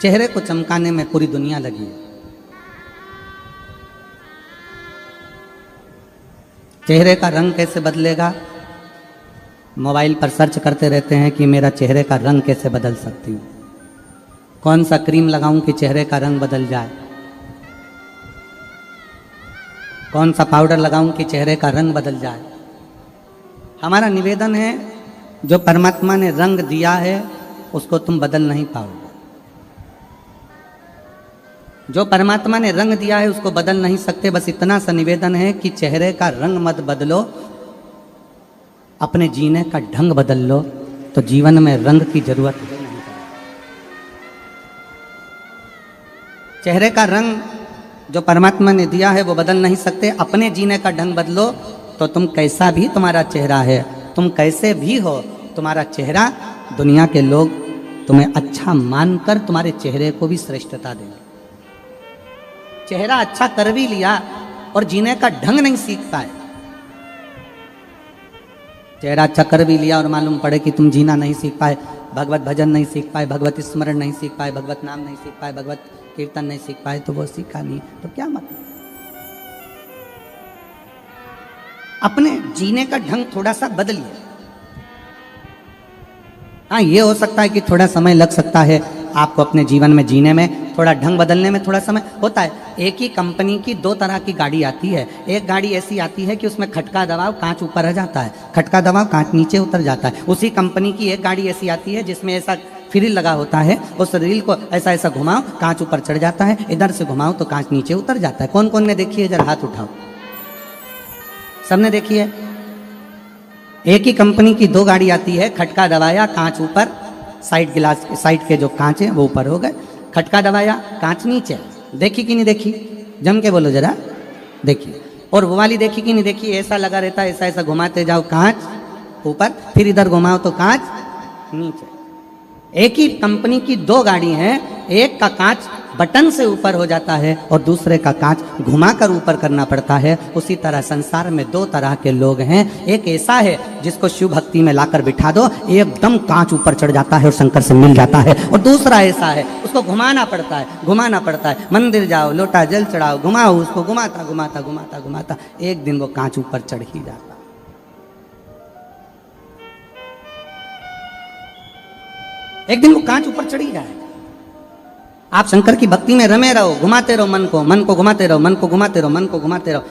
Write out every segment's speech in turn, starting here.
चेहरे को चमकाने में पूरी दुनिया लगी है। चेहरे का रंग कैसे बदलेगा? मोबाइल पर सर्च करते रहते हैं कि मेरा चेहरे का रंग कैसे बदल सकती हूँ, कौन सा क्रीम लगाऊं कि चेहरे का रंग बदल जाए, कौन सा पाउडर लगाऊं कि चेहरे का रंग बदल जाए। हमारा निवेदन है, जो परमात्मा ने रंग दिया है उसको तुम बदल नहीं पाओगे। जो परमात्मा ने रंग दिया है उसको बदल नहीं सकते। बस इतना सा निवेदन है कि चेहरे का रंग मत बदलो, अपने जीने का ढंग बदल लो, तो जीवन में रंग की जरूरत ही नहीं पड़ेगी। चेहरे का रंग जो परमात्मा ने दिया है वो बदल नहीं सकते। अपने जीने का ढंग बदलो तो तुम कैसा भी तुम्हारा चेहरा है, तुम कैसे भी हो, तुम्हारा चेहरा दुनिया के लोग तुम्हें अच्छा मानकर तुम्हारे चेहरे को भी श्रेष्ठता देंगे। चेहरा अच्छा कर भी लिया और जीने का ढंग नहीं सीख पाए, चेहरा अच्छा कर भी लिया और मालूम पड़े कि तुम जीना नहीं सीख पाए, भगवत भजन नहीं सीख पाए, भगवत स्मरण नहीं सीख पाए, भगवत नाम नहीं सीख पाए, भगवत कीर्तन नहीं सीख पाए, तो वो सीखा नहीं तो क्या मतलब। अपने जीने का ढंग थोड़ा सा बदलिए। हाँ, ये हो सकता है कि थोड़ा समय लग सकता है आपको अपने जीवन में जीने में, थोड़ा ढंग बदलने में थोड़ा समय होता है। एक ही कंपनी की दो तरह की गाड़ी आती है। एक गाड़ी ऐसी आती है कि उसमें खटका दबाव कांच ऊपर रह जाता है, खटका दबाव कांच नीचे उतर जाता है। उसी कंपनी की एक गाड़ी ऐसी आती है जिसमें ऐसा फ्रिल लगा होता है, उस रील को ऐसा ऐसा घुमाओ कांच ऊपर चढ़ जाता है, इधर से घुमाओ तो कांच नीचे उतर जाता है। कौन कौन ने देखी है? जरा हाथ उठाओ। सबने देखी है। एक ही कंपनी की दो गाड़ी आती है, खटका दबाया कांच ऊपर, साइड गिलास साइड के जो कांच है वो ऊपर हो गए, खटका दबाया कांच नीचे। देखी कि नहीं देखी? जम के बोलो जरा, देखी। और वो वाली देखी कि नहीं देखी? ऐसा लगा रहता है, ऐसा ऐसा घुमाते जाओ कांच ऊपर, फिर इधर घुमाओ तो कांच नीचे। एक ही कंपनी की दो गाड़ी हैं, एक का कांच बटन से ऊपर हो जाता है और दूसरे का कांच घुमाकर ऊपर करना पड़ता है। उसी तरह संसार में दो तरह के लोग हैं। एक ऐसा है जिसको शिव भक्ति में लाकर बिठा दो, एकदम कांच ऊपर चढ़ जाता है और शंकर से मिल जाता है। और दूसरा ऐसा है, उसको घुमाना पड़ता है, घुमाना पड़ता है। मंदिर जाओ, लोटा जल चढ़ाओ, घुमाओ उसको, घुमाता घुमाता घुमाता घुमाता एक दिन वो कांच ऊपर चढ़ ही जाता। एक दिन वो कांच ऊपर चढ़ी जाएगा। आप शंकर की भक्ति में रमे रहो, घुमाते रहो मन को घुमाते रहो, मन को घुमाते रहो, मन को घुमाते रहो।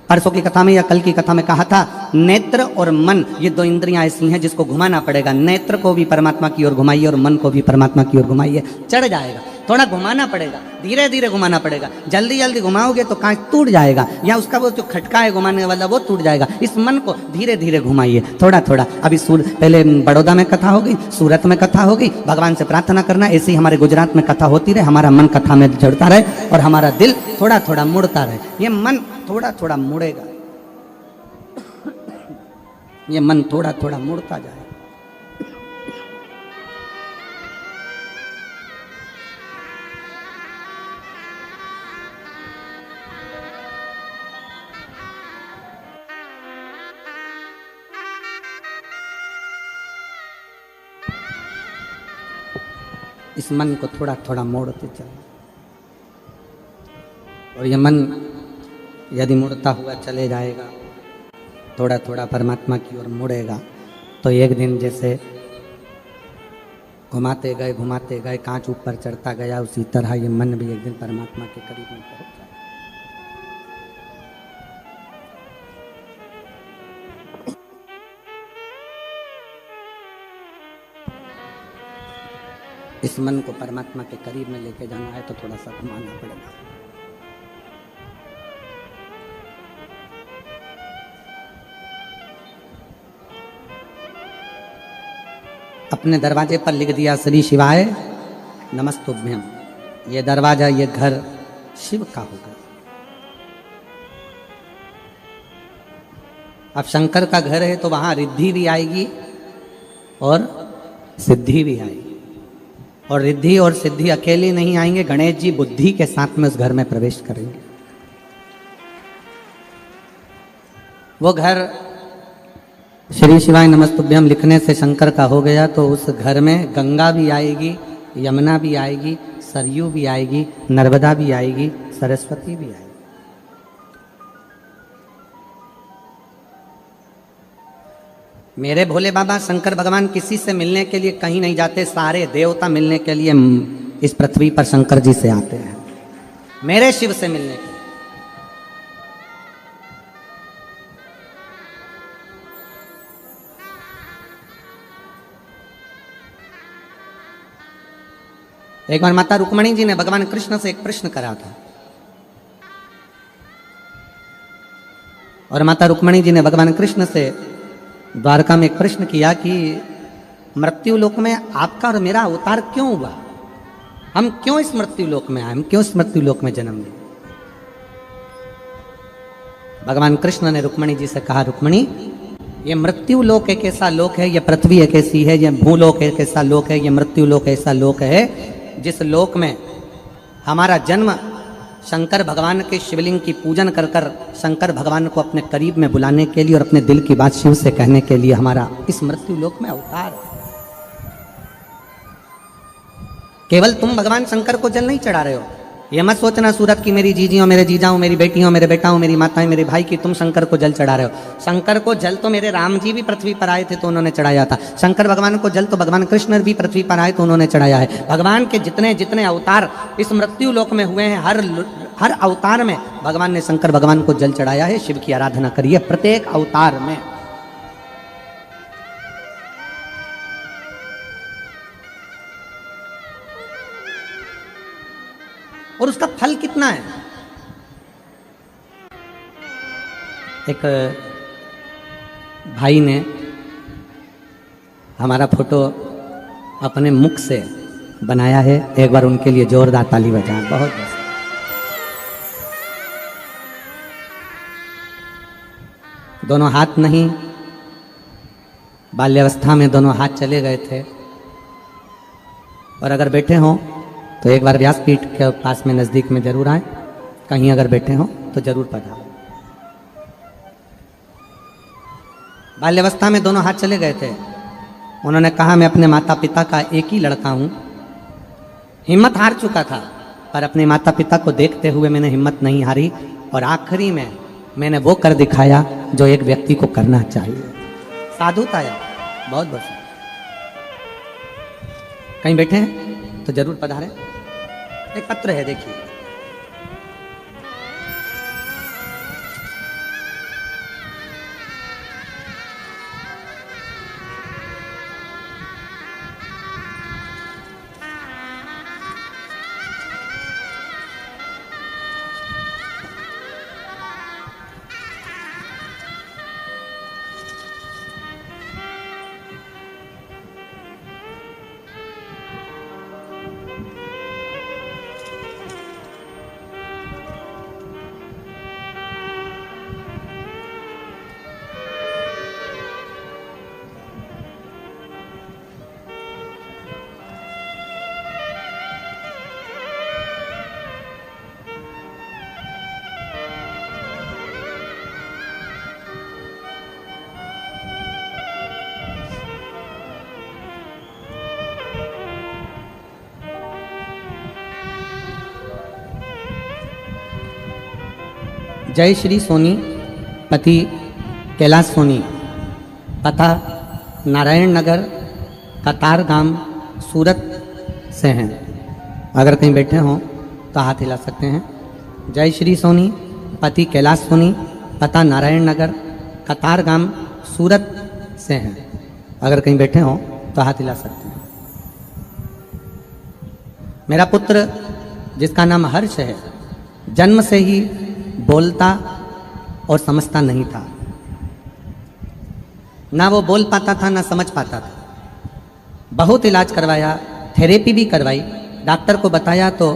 परसों की कथा में या कल की कथा में कहा था, नेत्र और मन ये दो इंद्रियां ऐसी हैं जिसको घुमाना पड़ेगा। नेत्र को भी परमात्मा की ओर घुमाइए और मन को भी परमात्मा की ओर घुमाइए, चढ़ जाएगा। थोड़ा घुमाना पड़ेगा, धीरे धीरे घुमाना पड़ेगा। जल्दी जल्दी घुमाओगे तो कांच टूट जाएगा, या उसका वो जो खटका है घुमाने वाला वो टूट जाएगा। इस मन को धीरे धीरे घुमाइए, थोड़ा थोड़ा। अभी पहले बड़ौदा में कथा हो गई, सूरत में कथा हो गई। भगवान से प्रार्थना करना ऐसे ही हमारे गुजरात में कथा होती रहे, हमारा मन कथा में जुड़ता रहे और हमारा दिल थोड़ा थोड़ा मुड़ता रहे। ये मन थोड़ा थोड़ा मुड़ेगा, ये मन थोड़ा थोड़ा मुड़ता जाए। इस मन को थोड़ा थोड़ा मोड़ते चलो, और ये मन यदि मुड़ता हुआ चले जाएगा, थोड़ा थोड़ा परमात्मा की ओर मुड़ेगा, तो एक दिन जैसे घुमाते गए कांच ऊपर चढ़ता गया, उसी तरह ये मन भी एक दिन परमात्मा के करीब में पहुंच जाए। इस मन को परमात्मा के करीब में लेके जाना है तो थोड़ा सा घुमाना पड़ेगा। अपने दरवाजे पर लिख दिया श्री शिवाय नमस्तुभ्यम। ये दरवाजा, ये घर शिव का होगा। अब शंकर का घर है तो वहां रिद्धि भी आएगी और सिद्धि भी आएगी। और रिद्धि और सिद्धि अकेले नहीं आएंगे, गणेश जी बुद्धि के साथ में उस घर में प्रवेश करेंगे। वो घर श्री शिवाय नमस्तुभ्यम लिखने से शंकर का हो गया, तो उस घर में गंगा भी आएगी, यमुना भी आएगी, सरयू भी आएगी, नर्मदा भी आएगी, सरस्वती भी आएगी। मेरे भोले बाबा शंकर भगवान किसी से मिलने के लिए कहीं नहीं जाते, सारे देवता मिलने के लिए इस पृथ्वी पर शंकर जी से आते हैं, मेरे शिव से मिलने के लिए। एक बार माता रुक्मणी जी ने भगवान कृष्ण से एक प्रश्न करा था, और माता रुक्मणी जी ने भगवान कृष्ण से द्वारका में एक प्रश्न किया कि मृत्यु लोक में आपका और मेरा अवतार क्यों हुआ, हम क्यों इस मृत्यु लोक में आए, हम क्यों इस मृत्यु लोक में जन्म लिए। भगवान कृष्ण ने रुक्मणी जी से कहा, रुक्मणी ये मृत्यु लोक एक ऐसा लोक है, ये पृथ्वी एक ऐसी है, ये भूलोक एक ऐसा लोक है, ये मृत्यु लोक ऐसा लोक है जिस लोक में हमारा जन्म शंकर भगवान के शिवलिंग की पूजन कर कर शंकर भगवान को अपने करीब में बुलाने के लिए और अपने दिल की बात शिव से कहने के लिए हमारा इस मृत्यु लोक में अवतार है। केवल तुम भगवान शंकर को जल नहीं चढ़ा रहे हो, ये मत सोचना सूरत की मेरी जीजी हो, मेरे जीजा हो, मेरी बेटी हो, मेरे बेटा हो, मेरी माता है, मेरे भाई की तुम शंकर को जल चढ़ा रहे हो। शंकर को जल तो मेरे राम जी भी पृथ्वी पर आए थे तो उन्होंने चढ़ाया था, शंकर भगवान को जल तो भगवान कृष्ण भी पृथ्वी पर आए तो उन्होंने चढ़ाया है। भगवान के जितने जितने अवतार इस मृत्यु लोक में हुए हैं, हर अवतार में भगवान ने शंकर भगवान को जल चढ़ाया है, शिव की आराधना करिए प्रत्येक अवतार में। और उसका फल कितना है। एक भाई ने हमारा फोटो अपने मुख से बनाया है, एक बार उनके लिए जोरदार ताली बजाएं। बहुत दोनों हाथ नहीं, बाल्यावस्था में दोनों हाथ चले गए थे, और अगर बैठे हों तो एक बार व्यासपीठ के पास में नज़दीक में जरूर आए, कहीं अगर बैठे हों तो जरूर पधारें। बाल्यावस्था में दोनों हाथ चले गए थे, उन्होंने कहा मैं अपने माता पिता का एक ही लड़का हूँ, हिम्मत हार चुका था पर अपने माता पिता को देखते हुए मैंने हिम्मत नहीं हारी, और आखिरी में मैंने वो कर दिखाया जो एक व्यक्ति को करना चाहिए। साधुता है, बहुत बहुत। कहीं बैठे हैं तो जरूर पधारें। एक पत्र है, देखिए। जय श्री सोनी, पति कैलाश सोनी, पता नारायण नगर, कतार गांव, सूरत से हैं। अगर कहीं बैठे हों तो हाथ हिला सकते हैं। जय श्री सोनी, पति कैलाश सोनी, पता नारायण नगर, कतार गांव, सूरत से हैं। अगर कहीं बैठे हों तो हाथ हिला सकते हैं। मेरा पुत्र जिसका नाम हर्ष है, जन्म से ही बोलता और समझता नहीं था, ना वो बोल पाता था ना समझ पाता था। बहुत इलाज करवाया, थेरेपी भी करवाई, डॉक्टर को बताया तो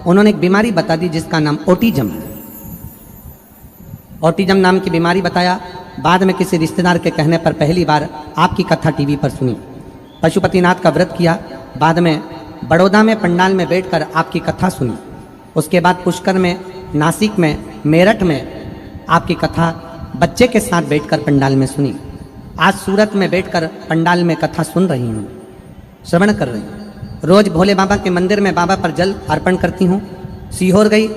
उन्होंने एक बीमारी बता दी जिसका नाम ऑटिज्म है। ऑटिज्म नाम की बीमारी बताया। बाद में किसी रिश्तेदार के कहने पर पहली बार आपकी कथा टीवी पर सुनी, पशुपतिनाथ का व्रत किया, बाद में बड़ौदा में पंडाल में बैठकर आपकी कथा सुनी, उसके बाद पुष्कर में, नासिक में, मेरठ में आपकी कथा बच्चे के साथ बैठकर पंडाल में सुनी। आज सूरत में बैठकर पंडाल में कथा सुन रही हूँ, श्रवण कर रही हूँ। रोज भोले बाबा के मंदिर में बाबा पर जल अर्पण करती हूँ। सीहोर गई,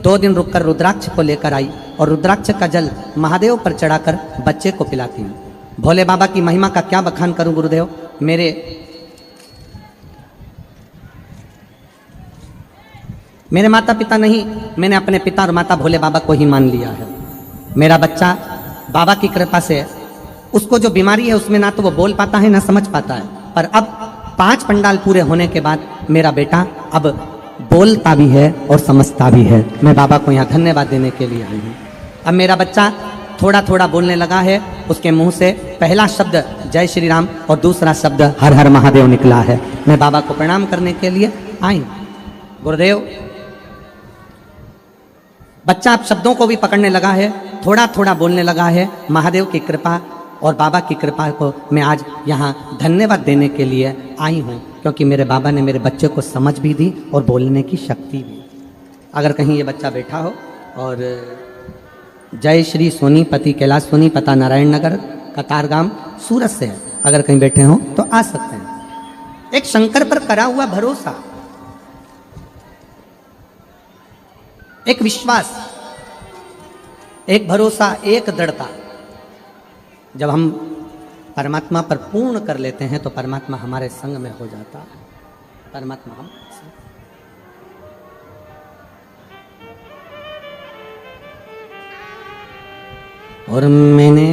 2 दिन रुककर रुद्राक्ष को लेकर आई और रुद्राक्ष का जल महादेव पर चढ़ाकर बच्चे को पिलाती हूँ। भोले बाबा की महिमा का क्या बखान करूं गुरुदेव। मेरे माता पिता नहीं, मैंने अपने पिता और माता भोले बाबा को ही मान लिया है। मेरा बच्चा बाबा की कृपा से, उसको जो बीमारी है उसमें ना तो वो बोल पाता है ना समझ पाता है, पर अब 5 पंडाल पूरे होने के बाद मेरा बेटा अब बोलता भी है और समझता भी है। मैं बाबा को यहाँ धन्यवाद देने के लिए आई हूँ। अब मेरा बच्चा थोड़ा थोड़ा बोलने लगा है। उसके मुंह से पहला शब्द जय श्री राम और दूसरा शब्द हर हर महादेव निकला है। मैं बाबा को प्रणाम करने के लिए आई हूँ। गुरुदेव, बच्चा अब शब्दों को भी पकड़ने लगा है, थोड़ा थोड़ा बोलने लगा है। महादेव की कृपा और बाबा की कृपा को मैं आज यहाँ धन्यवाद देने के लिए आई हूँ, क्योंकि मेरे बाबा ने मेरे बच्चे को समझ भी दी और बोलने की शक्ति भी। अगर कहीं ये बच्चा बैठा हो और जय श्री सोनीपति कैलाश सोनीपता नारायण नगर कतारगाम सूरत से है, अगर कहीं बैठे हो तो आ सकते हैं। एक शंकर पर करा हुआ भरोसा, एक विश्वास, एक भरोसा, एक दृढ़ता। जब हम परमात्मा पर पूर्ण कर लेते हैं तो परमात्मा हमारे संग में हो जाता है। परमात्मा हम और मैंने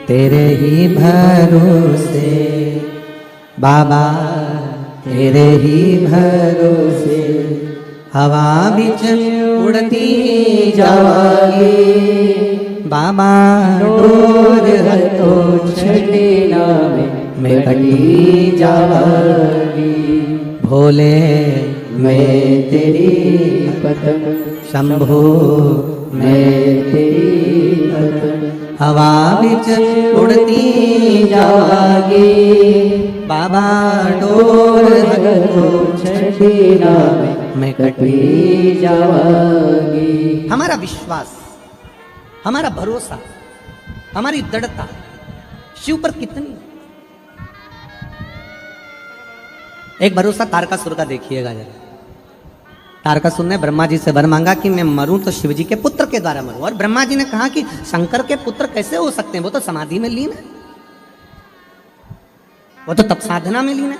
तेरे ही भरोसे बाबा, तेरे ही भरोसे हवा बिच उड़ती जावागी बाबा, डोर हथो छड़े नावे मैं कटी जावागी। भोले मैं तेरी पतंग, शंभो मैं तेरी पतंग हवा बिच उड़ती जावागी बाबा, डोर हथो छड़े नावे मैं कटी जावागी। हमारा विश्वास, हमारा भरोसा, हमारी दृढ़ता शिव पर कितनी। एक भरोसा तारकासुर का देखिएगा जरा। तारकासुर ने ब्रह्मा जी से वर मांगा कि मैं मरूं तो शिव जी के पुत्र के द्वारा मरूं, और ब्रह्मा जी ने कहा कि शंकर के पुत्र कैसे हो सकते हैं, वो तो समाधि में लीन है, वो तो तप साधना में लीन है।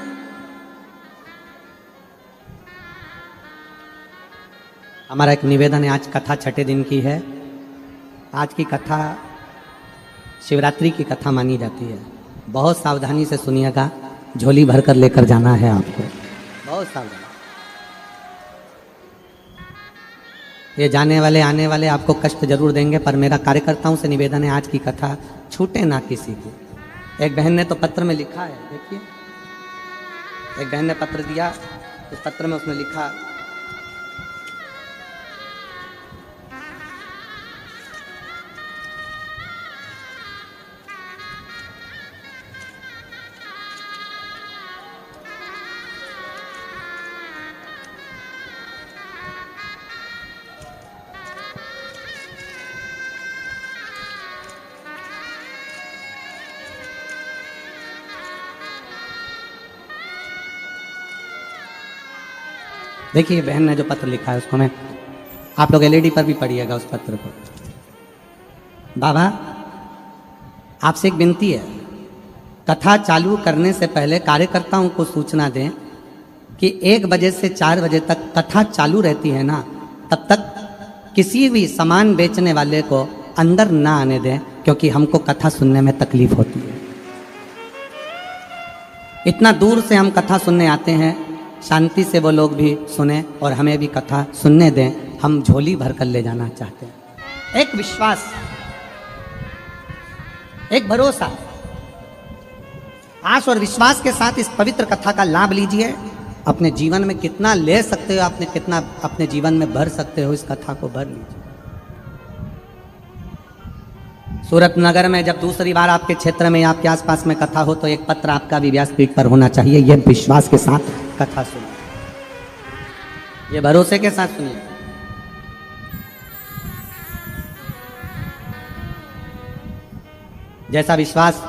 हमारा एक निवेदन है, आज कथा 6ठे दिन की है। आज की कथा शिवरात्रि की कथा मानी जाती है। बहुत सावधानी से सुनिएगा, झोली भरकर लेकर जाना है आपको, बहुत सावधान। ये जाने वाले आने वाले आपको कष्ट जरूर देंगे, पर मेरा कार्यकर्ताओं से निवेदन है, आज की कथा छूटे ना किसी की। एक बहन ने तो पत्र में लिखा है, देखिए, एक बहन ने पत्र दिया, उस पत्र में उसने लिखा, देखिए बहन ने जो पत्र लिखा है उसको मैं, आप लोग एलईडी पर भी पढ़िएगा उस पत्र को। बाबा, आपसे एक विनती है, कथा चालू करने से पहले कार्यकर्ताओं को सूचना दें कि 1 बजे से 4 बजे तक कथा चालू रहती है ना, तब तक किसी भी सामान बेचने वाले को अंदर ना आने दें, क्योंकि हमको कथा सुनने में तकलीफ होती है। इतना दूर से हम कथा सुनने आते हैं, शांति से वो लोग भी सुने और हमें भी कथा सुनने दें। हम झोली भर कर ले जाना चाहते हैं। एक विश्वास, एक भरोसा, आश और विश्वास के साथ इस पवित्र कथा का लाभ लीजिए। अपने जीवन में कितना ले सकते हो, आपने कितना अपने जीवन में भर सकते हो, इस कथा को भर लीजिए। सूरत नगर में जब दूसरी बार आपके क्षेत्र में, आपके आसपास में कथा हो, तो एक पत्र आपका भी व्यासपीठ पर होना चाहिए। यह विश्वास के साथ कथा सुनिए, ये भरोसे के साथ सुनिए। जैसा विश्वास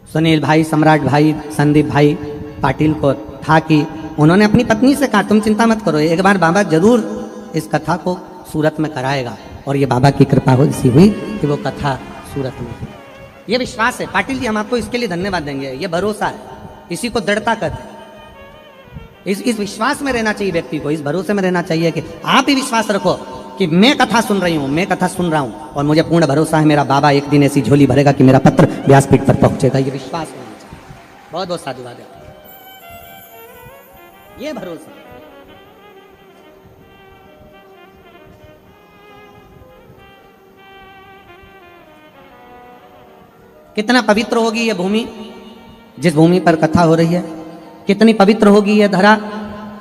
सुनील भाई, सम्राट भाई, संदीप भाई पाटिल को था कि उन्होंने अपनी पत्नी से कहा तुम चिंता मत करो, एक बार बाबा जरूर इस कथा को सूरत में कराएगा। और ये बाबा की कृपा हो इसी हुई कि वो कथा सूरत में। ये विश्वास है पाटिल जी, हम आपको इसके लिए धन्यवाद देंगे। ये भरोसा है, इसी को दृढ़ता कहते हैं। इस विश्वास में रहना चाहिए व्यक्ति को, इस भरोसे में रहना चाहिए कि आप ही विश्वास रखो कि मैं कथा सुन रही हूँ, मैं कथा सुन रहा हूँ और मुझे पूर्ण भरोसा है मेरा बाबा एक दिन ऐसी झोली भरेगा कि मेरा पत्र व्यासपीठ पर पहुंचेगा। ये विश्वास होना चाहिए। बहुत बहुत साधुवाद है, ये भरोसा। कितना पवित्र होगी ये भूमि जिस भूमि पर कथा हो रही है, कितनी पवित्र होगी ये धरा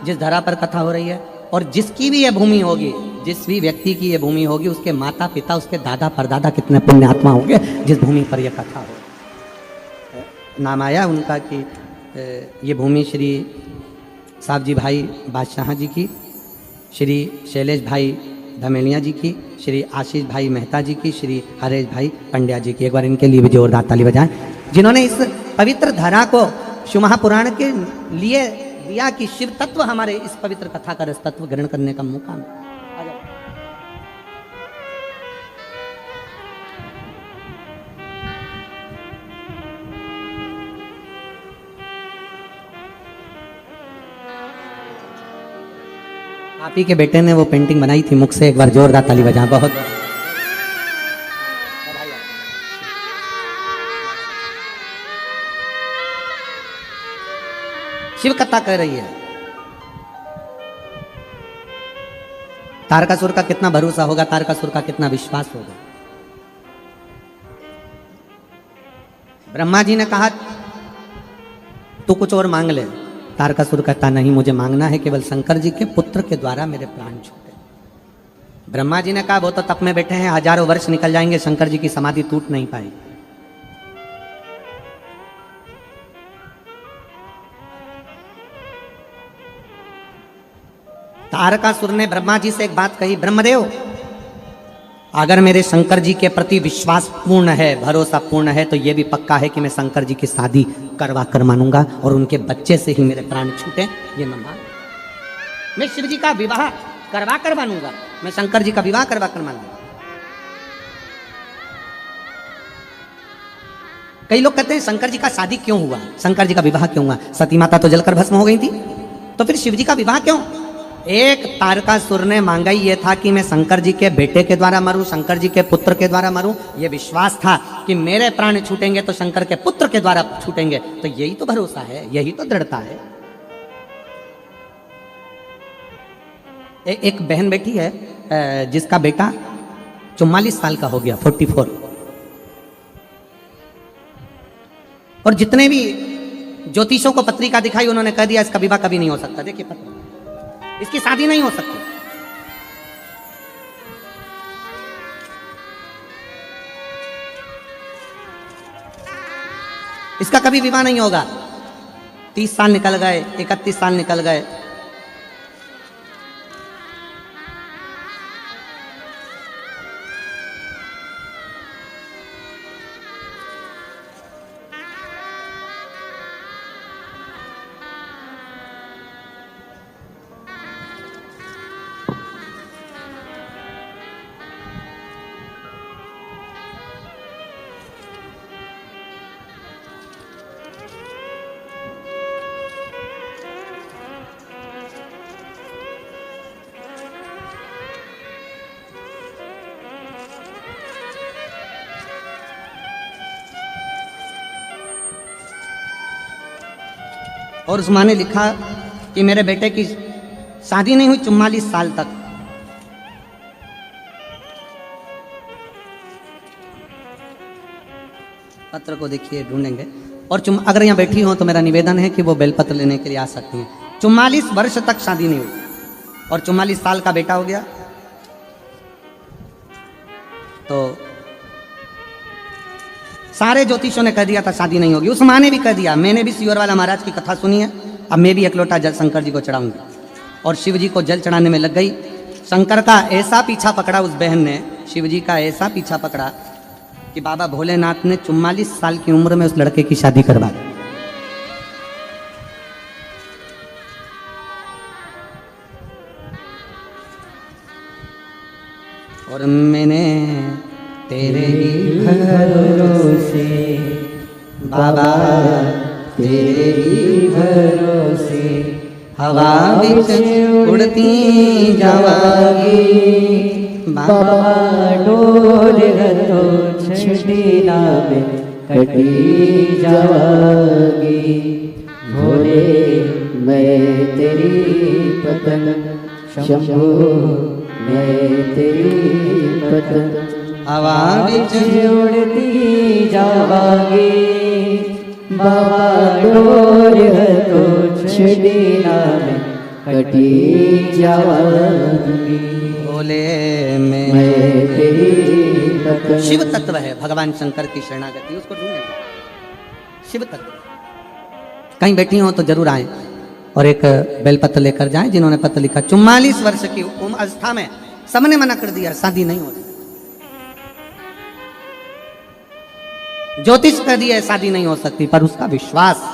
जिस धरा पर कथा हो रही है। और जिसकी भी ये भूमि होगी, जिस भी व्यक्ति की ये भूमि होगी, उसके माता पिता, उसके दादा परदादा कितने पुण्यात्मा होंगे जिस भूमि पर यह कथा हो। नाम आया उनका कि ये भूमि श्री साहब जी भाई बादशाह जी की, श्री शैलेश भाई धमेलिया जी की, श्री आशीष भाई मेहता जी की, श्री हरेश भाई पंड्या जी की। एक बार इनके लिए भी जोरदार ताली बजाएं जिन्होंने इस पवित्र धरा को शिव महापुराण के लिए दिया कि शिव तत्व हमारे इस पवित्र कथा का रस तत्व ग्रहण करने का मौका मिला। आप ही के बेटे ने वो पेंटिंग बनाई थी मुख से, एक बार जोरदार ताली बजा। बहुत शिव कथा कह रही है। तारकासुर का कितना भरोसा होगा, तारकासुर का कितना विश्वास होगा। ब्रह्मा जी ने कहा तू कुछ और मांग ले, तारकासुर कहता नहीं, मुझे मांगना है केवल शंकर जी के पुत्र के द्वारा मेरे प्राण छूटे। ब्रह्मा जी ने कहा वो तो तप में बैठे हैं, हजारों वर्ष निकल जाएंगे, शंकर जी की समाधि टूट नहीं पाएगी। तारकासुर ने ब्रह्मा जी से एक बात कही, ब्रह्मदेव अगर मेरे शंकर जी के प्रति विश्वास पूर्ण है, भरोसा पूर्ण है, तो यह भी पक्का है कि मैं शंकर जी की शादी करवा कर मानूंगा और उनके बच्चे से ही मेरे प्राण छूटे, ये मैं मान। मैं शिव जी का विवाह करवा कर मानूंगा, मैं शंकर जी का विवाह करवा कर मानूंगा। कई लोग कहते हैं शंकर जी का शादी क्यों हुआ, शंकर जी का विवाह क्यों हुआ? सती माता तो जलकर भस्म हो गई थी, तो फिर शिव जी का विवाह क्यों? एक तारकासुर ने मांगा ही ये था कि मैं शंकर जी के बेटे के द्वारा मरूं, शंकर जी के पुत्र के द्वारा मरूं। ये विश्वास था कि मेरे प्राण छूटेंगे तो शंकर के पुत्र के द्वारा छूटेंगे। तो यही तो भरोसा है, यही तो दृढ़ता है। एक बहन बैठी है जिसका बेटा 44 साल का हो गया, 44, और जितने भी ज्योतिषों को पत्रिका दिखाई उन्होंने कह दिया इसका विवाह कभी नहीं हो सकता। देखिए पत्र, इसकी शादी नहीं हो सकती। इसका कभी विवाह नहीं होगा। 30 साल निकल गए, 31 साल निकल गए, और उस माँ ने लिखा कि मेरे बेटे की शादी नहीं हुई 44 साल तक। पत्र को देखिए, ढूंढेंगे। और अगर यहाँ बैठी हो तो मेरा निवेदन है कि वो बेलपत्र लेने के लिए आ सकती हैं। 44 वर्ष तक शादी नहीं हुई और 44 साल का बेटा हो गया, तो सारे ज्योतिषों ने कह दिया था शादी नहीं होगी। उस माँ ने भी कह दिया। मैंने भी सियोर वाला महाराज की कथा सुनी है, अब मैं भी एक लोटा जल शंकर जी को चढ़ाऊंगी। और शिव जी को जल चढ़ाने में लग गई। शंकर का ऐसा पीछा पकड़ा उस बहन ने, शिव जी का ऐसा पीछा पकड़ा कि बाबा भोलेनाथ ने 44 साल की उम्र में उस लड़के की शादी करवा दी। और मैंने तेरे ही भरोसे बाबा, तेरे ही भरोसे हवा विच उड़ती जावागी बाबा, डोर तो छड़ी नावे कटी जावागी। भोले मैं तेरी पतंग, शंभू मैं तेरी पतंग, हवा विच उड़ती जावागी बाबा, डोर तो छड़ी नावे कटी जावागी। बोले मैं मैं तेरी पतंग। शिव तत्व है भगवान शंकर की शरणागति, उसको ढूंढेंगे। शिव तत्व कहीं बैठी हो तो जरूर आए और एक बेलपत्र लेकर जाएं। जिन्होंने पत्र लिखा 44 वर्ष की उम्र अवस्था में सबने मना कर दिया, शादी नहीं होती। ज्योतिष कर दिया शादी नहीं हो सकती, पर उसका विश्वास।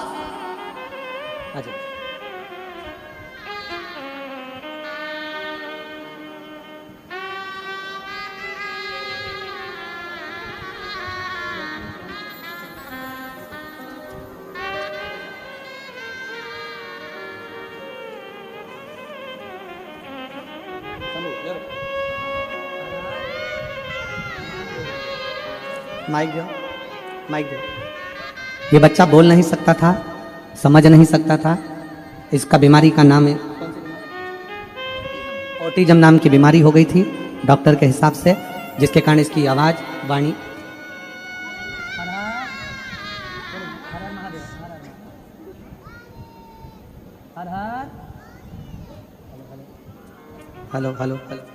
माइक दो, माइक दो। ये बच्चा बोल नहीं सकता था, समझ नहीं सकता था। इसका बीमारी का नाम है ऑटिज्म नाम की बीमारी हो गई थी डॉक्टर के हिसाब से, जिसके कारण इसकी आवाज वाणी। हेलो हेलो हेलो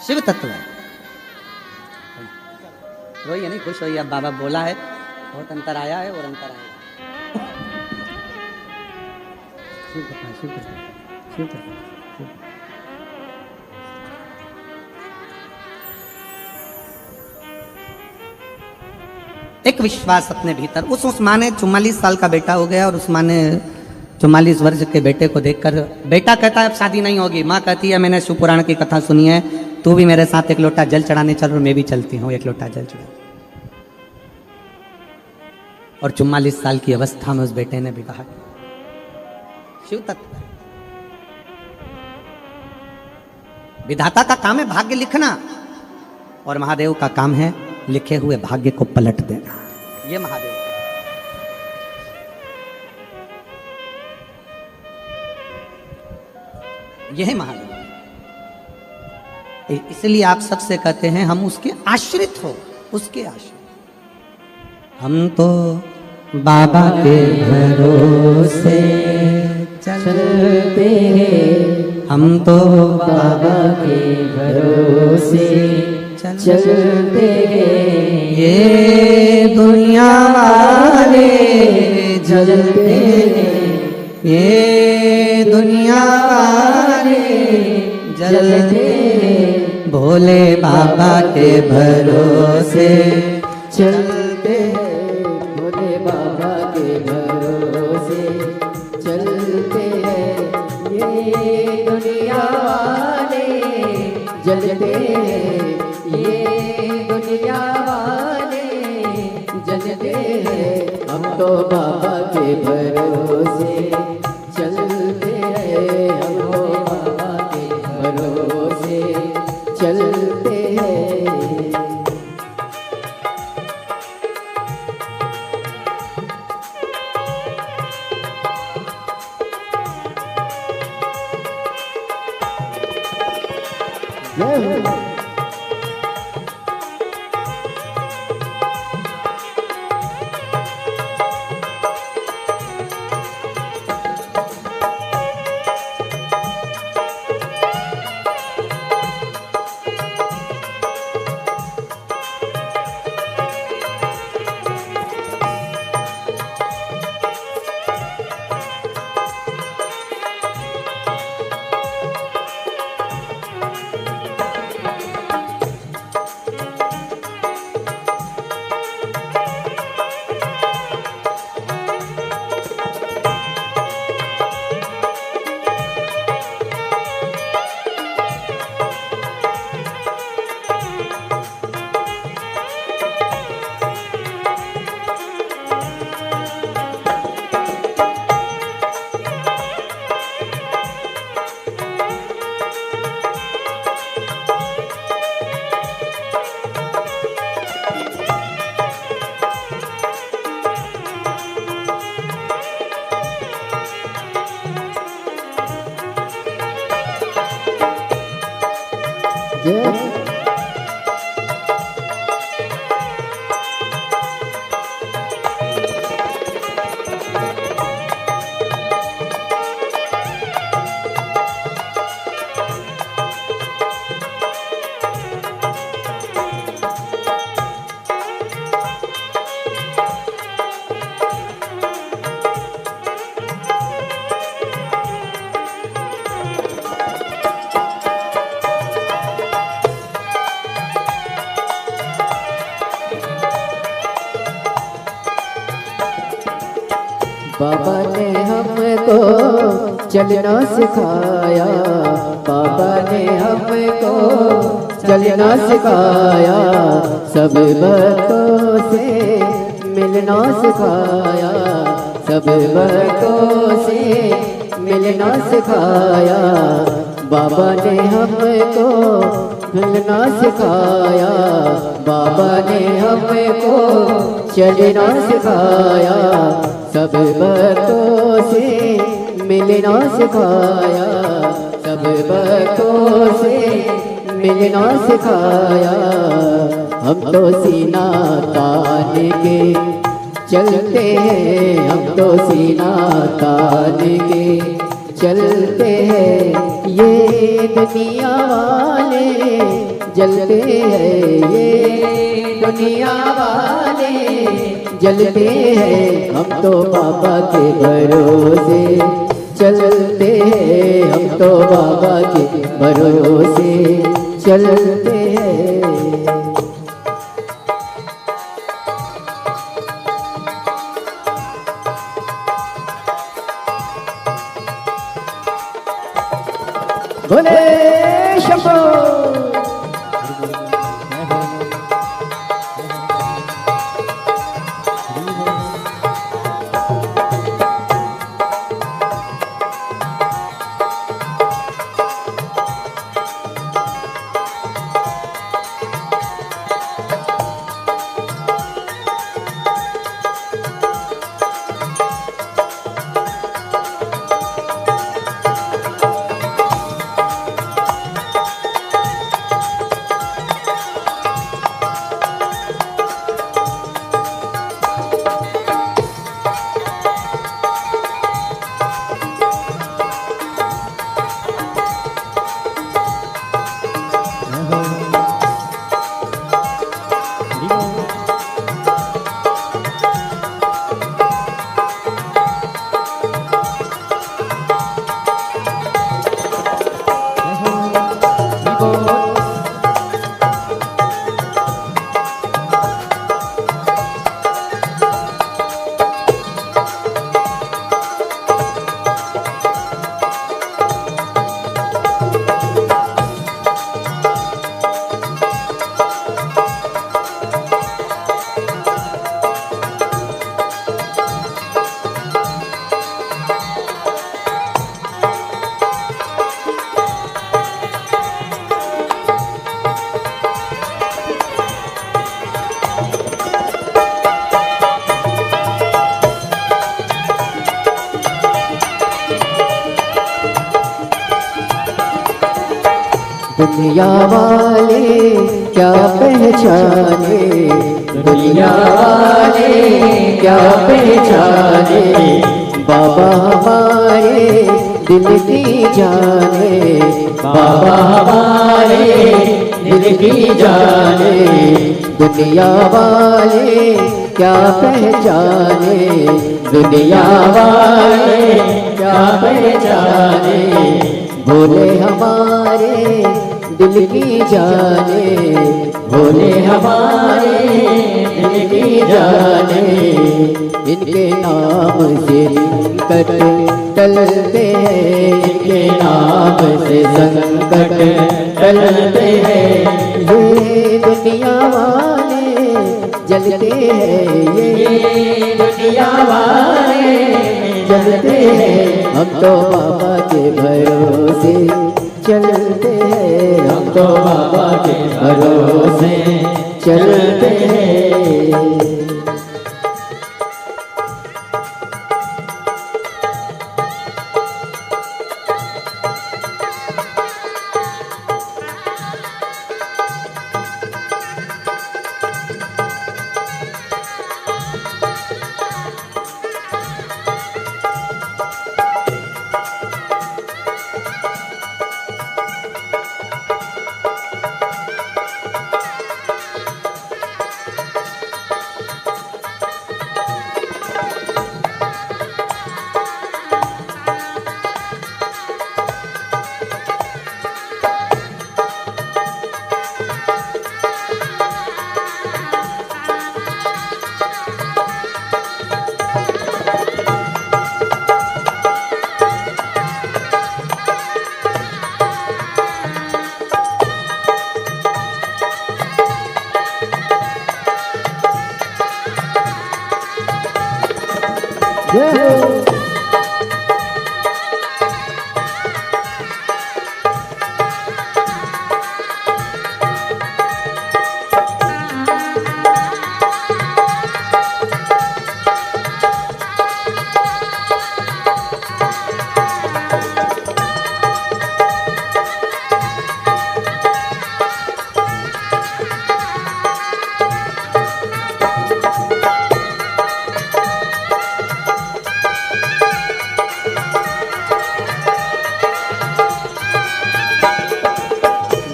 शिव तत्व है। रोइए नहीं, खुश होइए। अब बाबा बोला है, बहुत अंतर आया है और अंतर आएगा। शिव तत्व, शिव तत्व, शिव तत्व। एक विश्वास अपने भीतर। उस माँ ने 44 साल का बेटा हो गया और उस माँ ने 44 वर्ष के बेटे को देखकर, बेटा कहता है अब शादी नहीं होगी। माँ कहती है मैंने शिव पुराण की कथा सुनी है, तू भी मेरे साथ एक लोटा जल चढ़ाने चल और मैं भी चलती हूँ एक लोटा जल चढ़ा। और 44 साल की अवस्था में उस बेटे ने भी कहा शिव तत्व। विधाता का काम है भाग्य लिखना और महादेव का काम है लिखे हुए भाग्य को पलट देना। ये महादेव का। यह है महादेव। इसलिए आप सबसे कहते हैं हम उसके आश्रित हो, उसके आश्रित। हम तो बाबा के भरोसे चलते हैं, हम तो बाबा के भरोसे चलते हैं। ये दुनिया वाले जलते हैं, ये दुनिया वाले जलते हैं, भोले बाबा के भरोसे चलते हैं, भोले बाबा के भरोसे चलते हैं। ये दुनिया वाले जलते हैं, ये दुनिया वाले जलते हैं। हम तो बाबा के भरोसे चलते हैं, हम तो बाबा के भरोसे चलते हैं। जय बाबा ने हमको चलना सिखाया, बाबा ने हमको चलना सिखाया, सब भक्तों से मिलना सिखाया, सब भक्तों से मिलना सिखाया, बाबा ने हमको मिलना सिखाया, बाबा ने हमको चलना सिखाया, सब भक्तों से मिलना सिखाया, सब भक्तों से मिलना सिखाया। हम तो सीना तान के चलते हैं, हम तो सीना तान के चलते हैं, ये दुनिया वाले जलते हैं, ये दुनिया वाले जलते हैं, हम तो बाबा के भरोसे चलते हैं, हम तो बाबा के भरोसे चलते हैं। बोले शंभो। दुनिया वाले क्या पहचाने, दुनिया वाले क्या पहचाने, बाबा हमारे दिल की जाने, बाबा हमारे दिल की जाने, दुनिया वाले क्या पहचाने, दुनिया वाले क्या पहचाने, भोले हमारे दिल की जाने, भोले हमारे दिल की जाने, इनके नाम से संकट टलते हैं, इनके नाम से संकट टलते हैं, ये दुनिया वाले जलते हैं, ये दुनिया वाले जलते हैं, हम तो बाबा के भरोसे चलते हैं, हम तो बाबा के भरोसे चलते हैं। जय हो।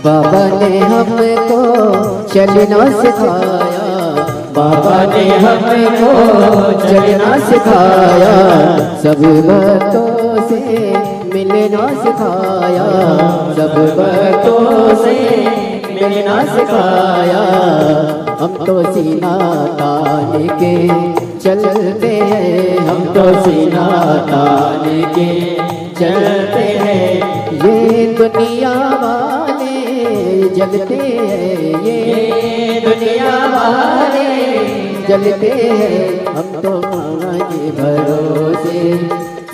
बाबा ने हमको चलना सिखाया, बाबा ने हमको चलना सिखाया, सब भक्तों से मिलना सिखाया, सब भक्तों से मिलना सिखाया। हम तो सीना तान के चलते हैं, हम तो सीना तान के चलते हैं। ये दुनिया वाले जलते हैं, ये दुनिया वाले जलते हैं। हम तो बाबा के भरोसे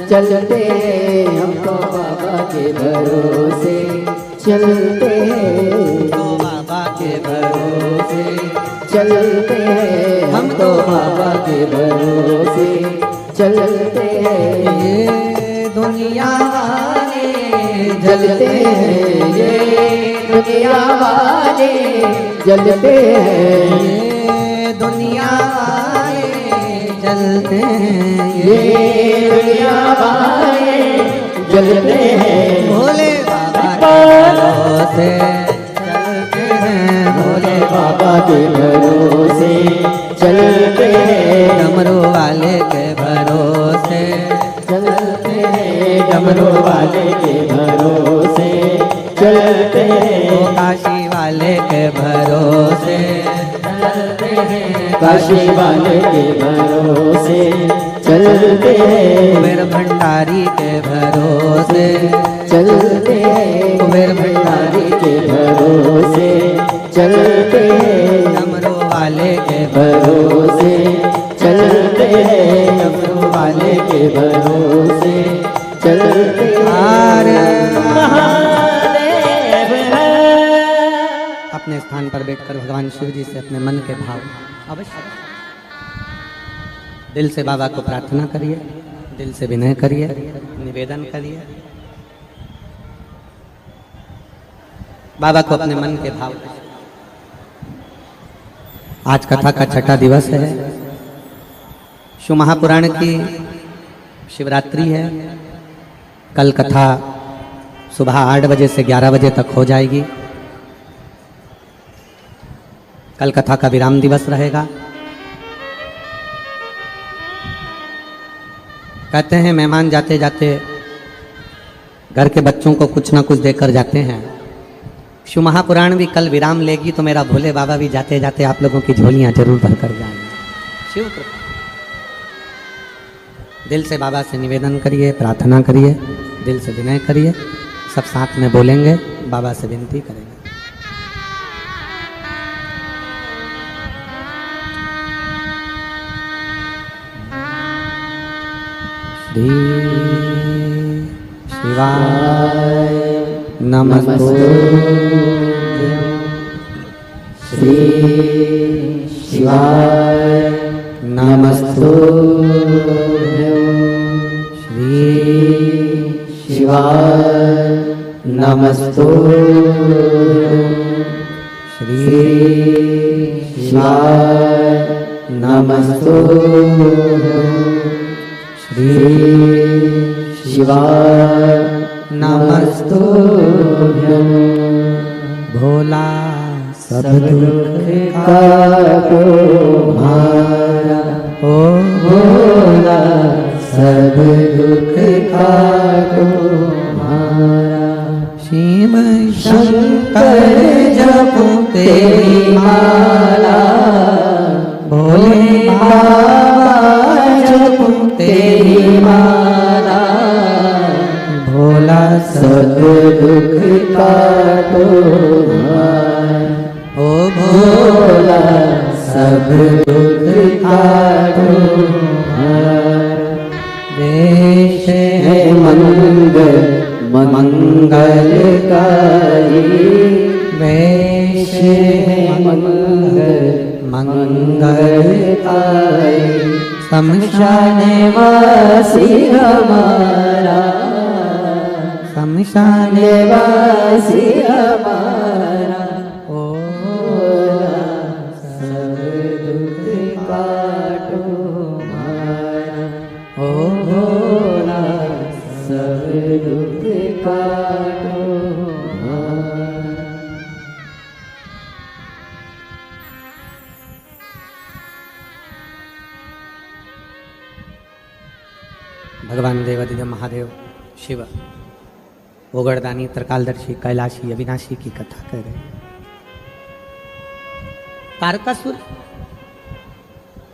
चलते हैं, हम तो बाबा के भरोसे चलते हैं, तो बाबा के भरोसे चलते हैं। हम तो बाबा के भरोसे चलते हैं। ये दुनिया वाले जलते हैं, ये दुनिया वाले जलते हैं, ये दुनिया वाले जलते हैं, ये दुनिया वाले जलते हैं। भोले बाबा के भरोसे चलते हैं, भोले बाबा के भरोसे चलते हैं, डमरू वाले के भरोसे चलते हैं, डमरू वाले के भरोसे चलते हैं, काशी वाले के भरोसे चलते हैं, काशी वाले के भरोसे चलते हैं, कुबेर भंडारी के भरोसे चलते हैं, कुबेर भंडारी के भरोसे चलते हैं, डमरू वाले के भरोसे चलते हैं, डमरू वाले के भरोसे चलते हैं। अपने स्थान पर बैठकर भगवान शिव जी से अपने मन के भाव अवश्य दिल से बाबा को प्रार्थना करिए, दिल से विनय करिए, निवेदन करिए। बाबा को अपने मन के भाव। आज कथा का छठा दिवस है, शिव महापुराण की शिवरात्रि है। कल कथा सुबह 8 बजे से 11 बजे तक हो जाएगी। कल कथा का विराम दिवस रहेगा। कहते हैं मेहमान जाते जाते घर के बच्चों को कुछ ना कुछ देकर जाते हैं। शिव महापुराण भी कल विराम लेगी तो मेरा भोले बाबा भी जाते जाते आप लोगों की झोलियां जरूर भर कर जाएंगे। शिव कृपा। दिल से बाबा से निवेदन करिए, प्रार्थना करिए, दिल से विनय करिए। सब साथ में बोलेंगे, बाबा से विनती करेंगे। श्री शिवाय नमस्तुभ्यं, श्री शिवाय नमस्तुभ्यं, श्री शिवाय नमस्तुभ्यं, श्री शिवाय नमस्तुभ्यं, श्री शिवाय नमस्तुभ्यं। भोला सब दुख काटो हमारा, ओ भोला सब दुख काटो हमारा। शिव शंकर जपो तेरी माला, भोले बाबा जपो तेरी माला। भोला सब दुख काटो हमारा, ओ भोला सब दुख काटो हमारा। मंगलकारी वेश मंगलकारी शमशान वासी हमारा शमशान वासी हमारा ओ सब दुख काटो हमारा ओ भोला सब दुख काटो हमारा। भगवान देवादिदेव महादेव शिव ओगड़दानी त्रिकालदर्शी कैलाशी अविनाशी की कथा कर रहे हैं। तारकासुर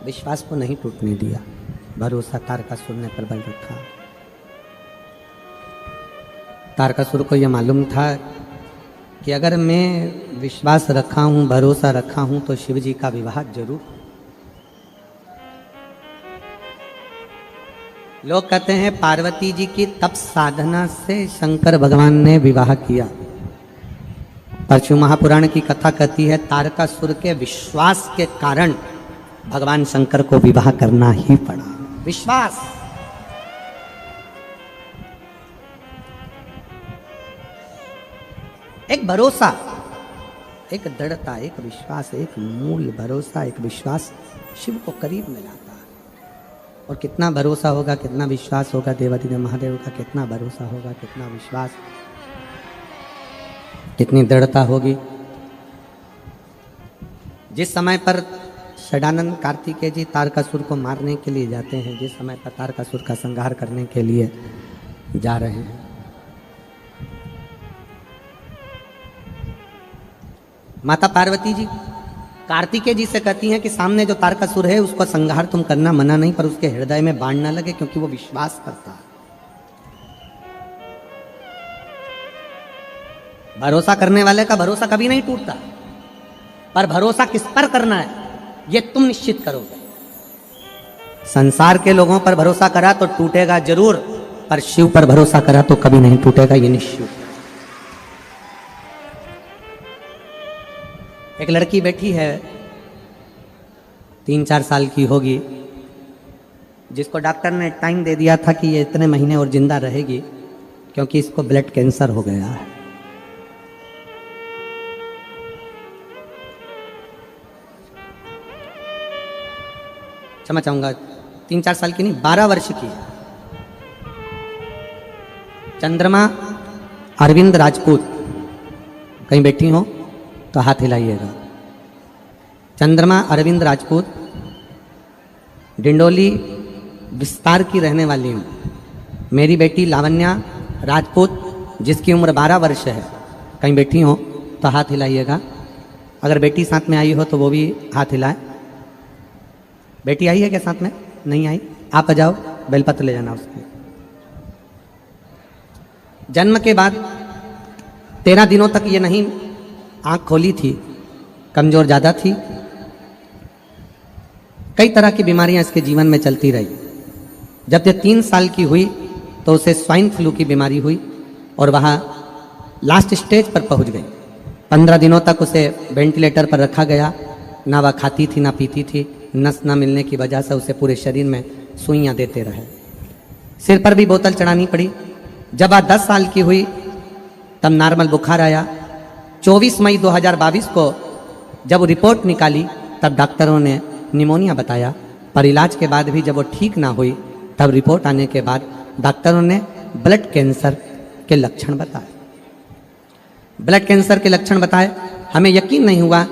विश्वास को नहीं टूटने दिया, भरोसा तारकासुर ने प्रबल रखा। तारकासुर को यह मालूम था कि अगर मैं विश्वास रखा हूं, भरोसा रखा हूं तो शिव जी का विवाह जरूर। लोग कहते हैं पार्वती जी की तप साधना से शंकर भगवान ने विवाह किया, पर शिव महापुराण की कथा कहती है तारकासुर के विश्वास के कारण भगवान शंकर को विवाह करना ही पड़ा। विश्वास, एक भरोसा, एक दृढ़ता, एक विश्वास, एक मूल भरोसा, एक विश्वास शिव को करीब में लाता है। और कितना भरोसा होगा, कितना विश्वास होगा देवादिदेव महादेव का, कितना भरोसा होगा, कितना विश्वास, कितनी दृढ़ता होगी। जिस समय पर षडानंद कार्तिकेय जी तारकासुर को मारने के लिए जाते हैं, जिस समय पर तारकासुर का संहार करने के लिए जा रहे हैं, माता पार्वती जी कार्तिकेय जी से कहती हैं कि सामने जो तारकासुर है उसको संहार तुम करना मना नहीं, पर उसके हृदय में बाण ना लगे क्योंकि वो विश्वास करता है। भरोसा करने वाले का भरोसा कभी नहीं टूटता, पर भरोसा किस पर करना है ये तुम निश्चित करोगे। संसार के लोगों पर भरोसा करा तो टूटेगा जरूर, पर शिव पर भरोसा करा तो कभी नहीं टूटेगा, ये निश्चित। एक लड़की बैठी है 3-4 साल की होगी, जिसको डॉक्टर ने टाइम दे दिया था कि ये इतने महीने और जिंदा रहेगी क्योंकि इसको ब्लड कैंसर हो गया है। क्षमा चाहूंगा, 3-4 साल की नहीं, 12 वर्ष की है। चंद्रमा अरविंद राजपूत, कहीं बैठी हो तो हाथ हिलाइएगा। चंद्रमा अरविंद राजपूत, डिंडोली विस्तार की रहने वाली हूँ। मेरी बेटी लावण्या राजपूत, जिसकी उम्र 12 वर्ष है, कहीं बैठी हो तो हाथ हिलाइएगा। अगर बेटी साथ में आई हो तो वो भी हाथ हिलाए। बेटी आई है क्या साथ में? नहीं आई? आप आ जाओ, बेलपत्र ले जाना उसके। जन्म के बाद 13 दिनों तक ये नहीं आंख खोली थी, कमजोर ज़्यादा थी, कई तरह की बीमारियां इसके जीवन में चलती रही। जब ये 3 साल की हुई तो उसे स्वाइन फ्लू की बीमारी हुई और वहाँ लास्ट स्टेज पर पहुँच गई। 15 दिनों तक उसे वेंटिलेटर पर रखा गया, ना वह खाती थी ना पीती थी, नस ना मिलने की वजह से उसे पूरे शरीर में सुइयाँ देते रहे, सिर पर भी बोतल चढ़ानी पड़ी। जब वह 10 साल की हुई तब नॉर्मल बुखार आया। 24 मई 2022 को जब रिपोर्ट निकाली तब डॉक्टरों ने निमोनिया बताया, पर इलाज के बाद भी जब वो ठीक ना हुई तब रिपोर्ट आने के बाद डॉक्टरों ने ब्लड कैंसर के लक्षण बताए। ब्लड कैंसर के लक्षण बताए, हमें यकीन नहीं हुआ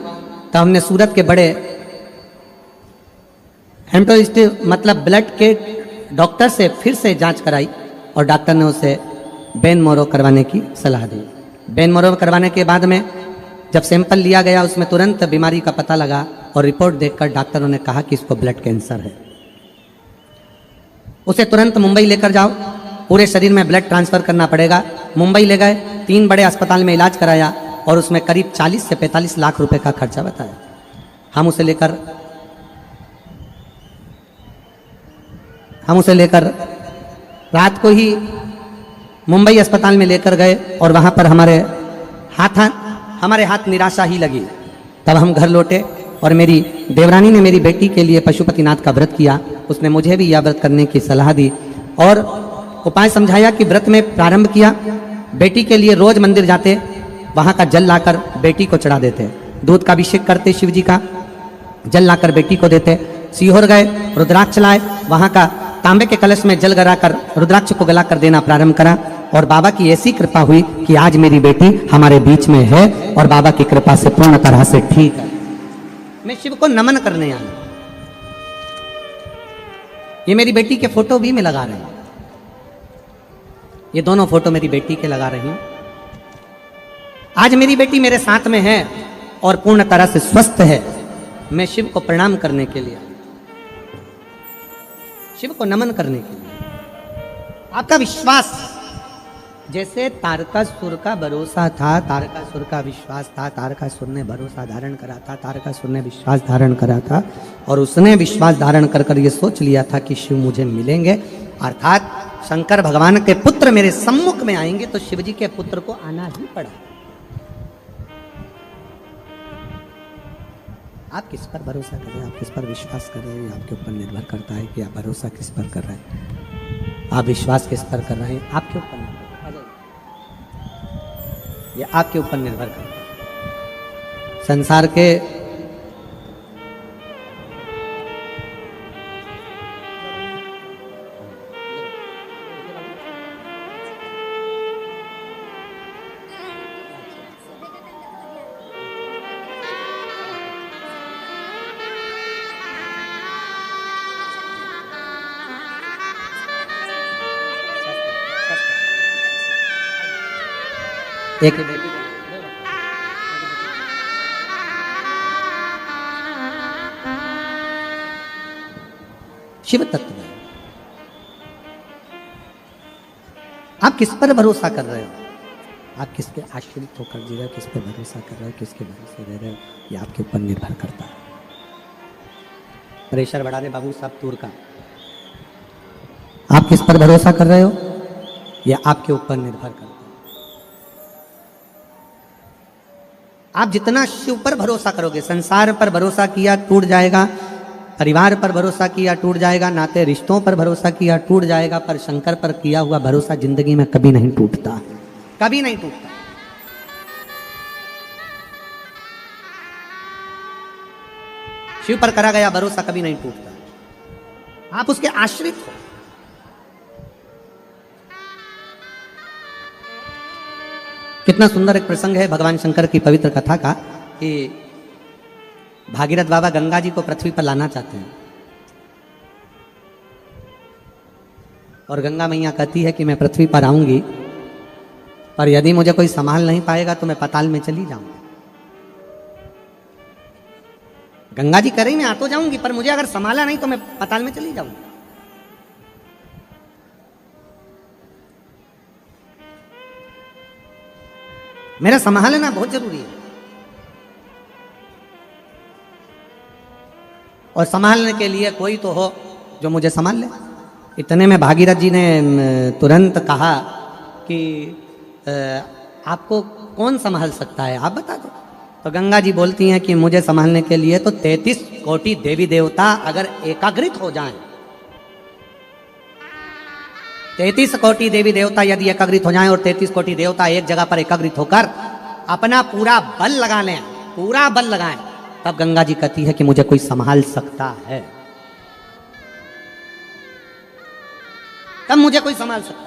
तो हमने सूरत के बड़े हेमेटोलॉजिस्ट मतलब ब्लड के डॉक्टर से फिर से जांच कराई और डॉक्टर ने उसे बेन मोरो करवाने की सलाह दी। बेन मोरो करवाने के बाद में जब सैंपल लिया गया उसमें तुरंत बीमारी का पता लगा और रिपोर्ट देखकर डॉक्टरों ने कहा कि इसको ब्लड कैंसर है। उसे तुरंत मुंबई लेकर जाओ, पूरे शरीर में ब्लड ट्रांसफर करना पड़ेगा। मुंबई ले गए, 3 बड़े अस्पताल में इलाज कराया और उसमें करीब 40 से 45 लाख रुपए का खर्चा बताया। हम उसे लेकर रात को ही मुंबई अस्पताल में लेकर गए और वहाँ पर हमारे हाथ निराशा ही लगी। तब हम घर लौटे और मेरी देवरानी ने मेरी बेटी के लिए पशुपतिनाथ का व्रत किया। उसने मुझे भी यह व्रत करने की सलाह दी और उपाय समझाया कि व्रत में प्रारंभ किया। बेटी के लिए रोज मंदिर जाते, वहाँ का जल लाकर बेटी को चढ़ा देते, दूध का अभिषेक करते, शिव जी का जल लाकर बेटी को देते। सीहोर गए, रुद्राक्ष लाए, वहाँ का तांबे के कलश में जल गलाकर रुद्राक्ष को गलाकर देना प्रारंभ करा और बाबा की ऐसी कृपा हुई कि आज मेरी बेटी हमारे बीच में है और बाबा की कृपा से पूर्ण तरह से ठीक है। मैं शिव को नमन करने आया। ये मेरी बेटी के फोटो भी मैं लगा रही हूं, ये दोनों फोटो मेरी बेटी के लगा रही हूं। आज मेरी बेटी मेरे साथ में है और पूर्ण तरह से स्वस्थ है। मैं शिव को प्रणाम करने के लिए, शिव को नमन करने के लिए। आपका विश्वास, जैसे तारकासुर का भरोसा था, तारकासुर का विश्वास था, तारकासुर ने भरोसा धारण करा था, तारकासुर ने विश्वास धारण करा था और उसने विश्वास धारण कर कर ये सोच लिया था कि शिव मुझे मिलेंगे, अर्थात शंकर भगवान के पुत्र मेरे सम्मुख में आएंगे, तो शिव जी के पुत्र को आना ही पड़ा। आप किस पर भरोसा कर रहे हैं, आप किस पर विश्वास कर रहे हैं, आपके ऊपर निर्भर करता है कि आप भरोसा किस पर कर रहे हैं, आप विश्वास किस पर कर रहे हैं, आपके ऊपर निर्भर, ये आपके ऊपर निर्भर करता है। संसार के एक शिव तत्व है। आप किस पर भरोसा कर रहे हो, आप किसके आश्रित होकर जी रहे हो, किस पर भरोसा कर रहे हो, किसके भरोसे रह रहे हो, ये आपके ऊपर निर्भर करता है। प्रेशर बढ़ा दे बाबू साहब तूर का। आप किस पर भरोसा कर रहे हो, ये आपके ऊपर निर्भर करता है। आप जितना शिव पर भरोसा करोगे, संसार पर भरोसा किया टूट जाएगा, परिवार पर भरोसा किया टूट जाएगा, नाते रिश्तों पर भरोसा किया टूट जाएगा, पर शंकर पर किया हुआ भरोसा जिंदगी में कभी नहीं टूटता, कभी नहीं टूटता। शिव पर करा गया भरोसा कभी नहीं टूटता। आप उसके आश्रित हो। कितना सुंदर एक प्रसंग है भगवान शंकर की पवित्र कथा का कि भागीरथ बाबा गंगा जी को पृथ्वी पर लाना चाहते हैं और गंगा मैया कहती है कि मैं पृथ्वी पर आऊंगी, पर यदि मुझे कोई संभाल नहीं पाएगा तो मैं पाताल में चली जाऊंगी। गंगा जी कह रही मैं आ तो जाऊंगी, पर मुझे अगर संभाला नहीं तो मैं पाताल में चली जाऊंगी। मेरा संभालना बहुत जरूरी है और संभालने के लिए कोई तो हो जो मुझे संभाल ले। इतने में भागीरथ जी ने तुरंत कहा कि आपको कौन संभाल सकता है, आप बता दो। तो गंगा जी बोलती हैं कि मुझे संभालने के लिए तो 33 कोटि देवी देवता अगर एकाग्रित हो जाएं, 33 कोटि देवी देवता यदि एकाग्रित हो जाएं और 33 कोटि देवता एक जगह पर एकाग्रित होकर अपना पूरा बल लगा लें, पूरा बल लगाएं, तब गंगा जी कहती है कि मुझे कोई संभाल सकता है, तब मुझे कोई संभाल सकता है।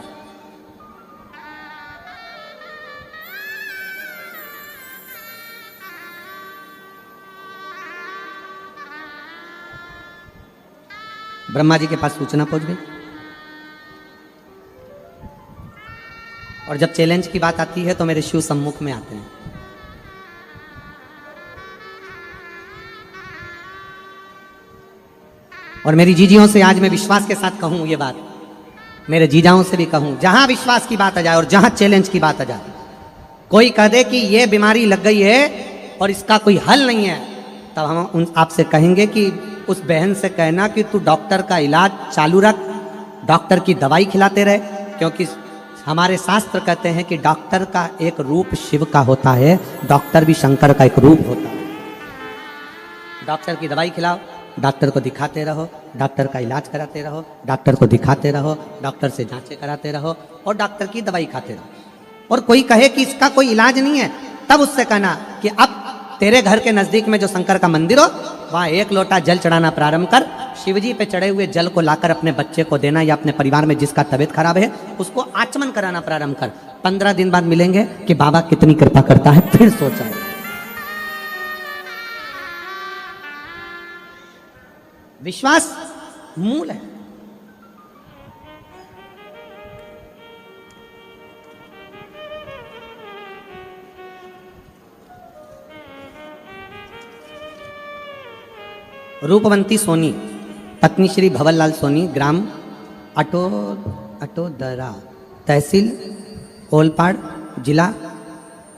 ब्रह्मा जी के पास सूचना पहुंच गई और जब चैलेंज की बात आती है तो मेरे शिव सम्मुख में आते हैं। और मेरी जीजियों से आज मैं विश्वास के साथ कहूं ये बात, मेरे जीजाओं से भी कहूं, जहां विश्वास की बात आ जाए और जहां चैलेंज की बात आ जाए, कोई कह दे कि ये बीमारी लग गई है और इसका कोई हल नहीं है, तब हम उन आपसे कहेंगे कि उस बहन से कहना कि तू डॉक्टर का इलाज चालू रख, डॉक्टर की दवाई खिलाते रहे, क्योंकि हमारे शास्त्र कहते हैं कि डॉक्टर का एक रूप शिव का होता है, डॉक्टर भी शंकर का एक रूप होता है। डॉक्टर की दवाई खिलाओ, डॉक्टर को दिखाते रहो, डॉक्टर का इलाज कराते रहो, डॉक्टर को दिखाते रहो, डॉक्टर से जांचें कराते रहो और डॉक्टर की दवाई खाते रहो। और कोई कहे कि इसका कोई इलाज नहीं है, तब उससे कहना कि अब तेरे घर के नजदीक में जो शंकर का मंदिर हो वहां एक लोटा जल चढ़ाना प्रारंभ कर, शिवजी पे चढ़े हुए जल को लाकर अपने बच्चे को देना या अपने परिवार में जिसका तबीयत खराब है उसको आचमन कराना प्रारंभ कर। 15 दिन बाद मिलेंगे कि बाबा कितनी कृपा करता है, फिर सोचा है। विश्वास मूल है। रूपवंती सोनी, पत्नी श्री भवरलाल सोनी, ग्राम अटोदरा, तहसील ओलपाड़, जिला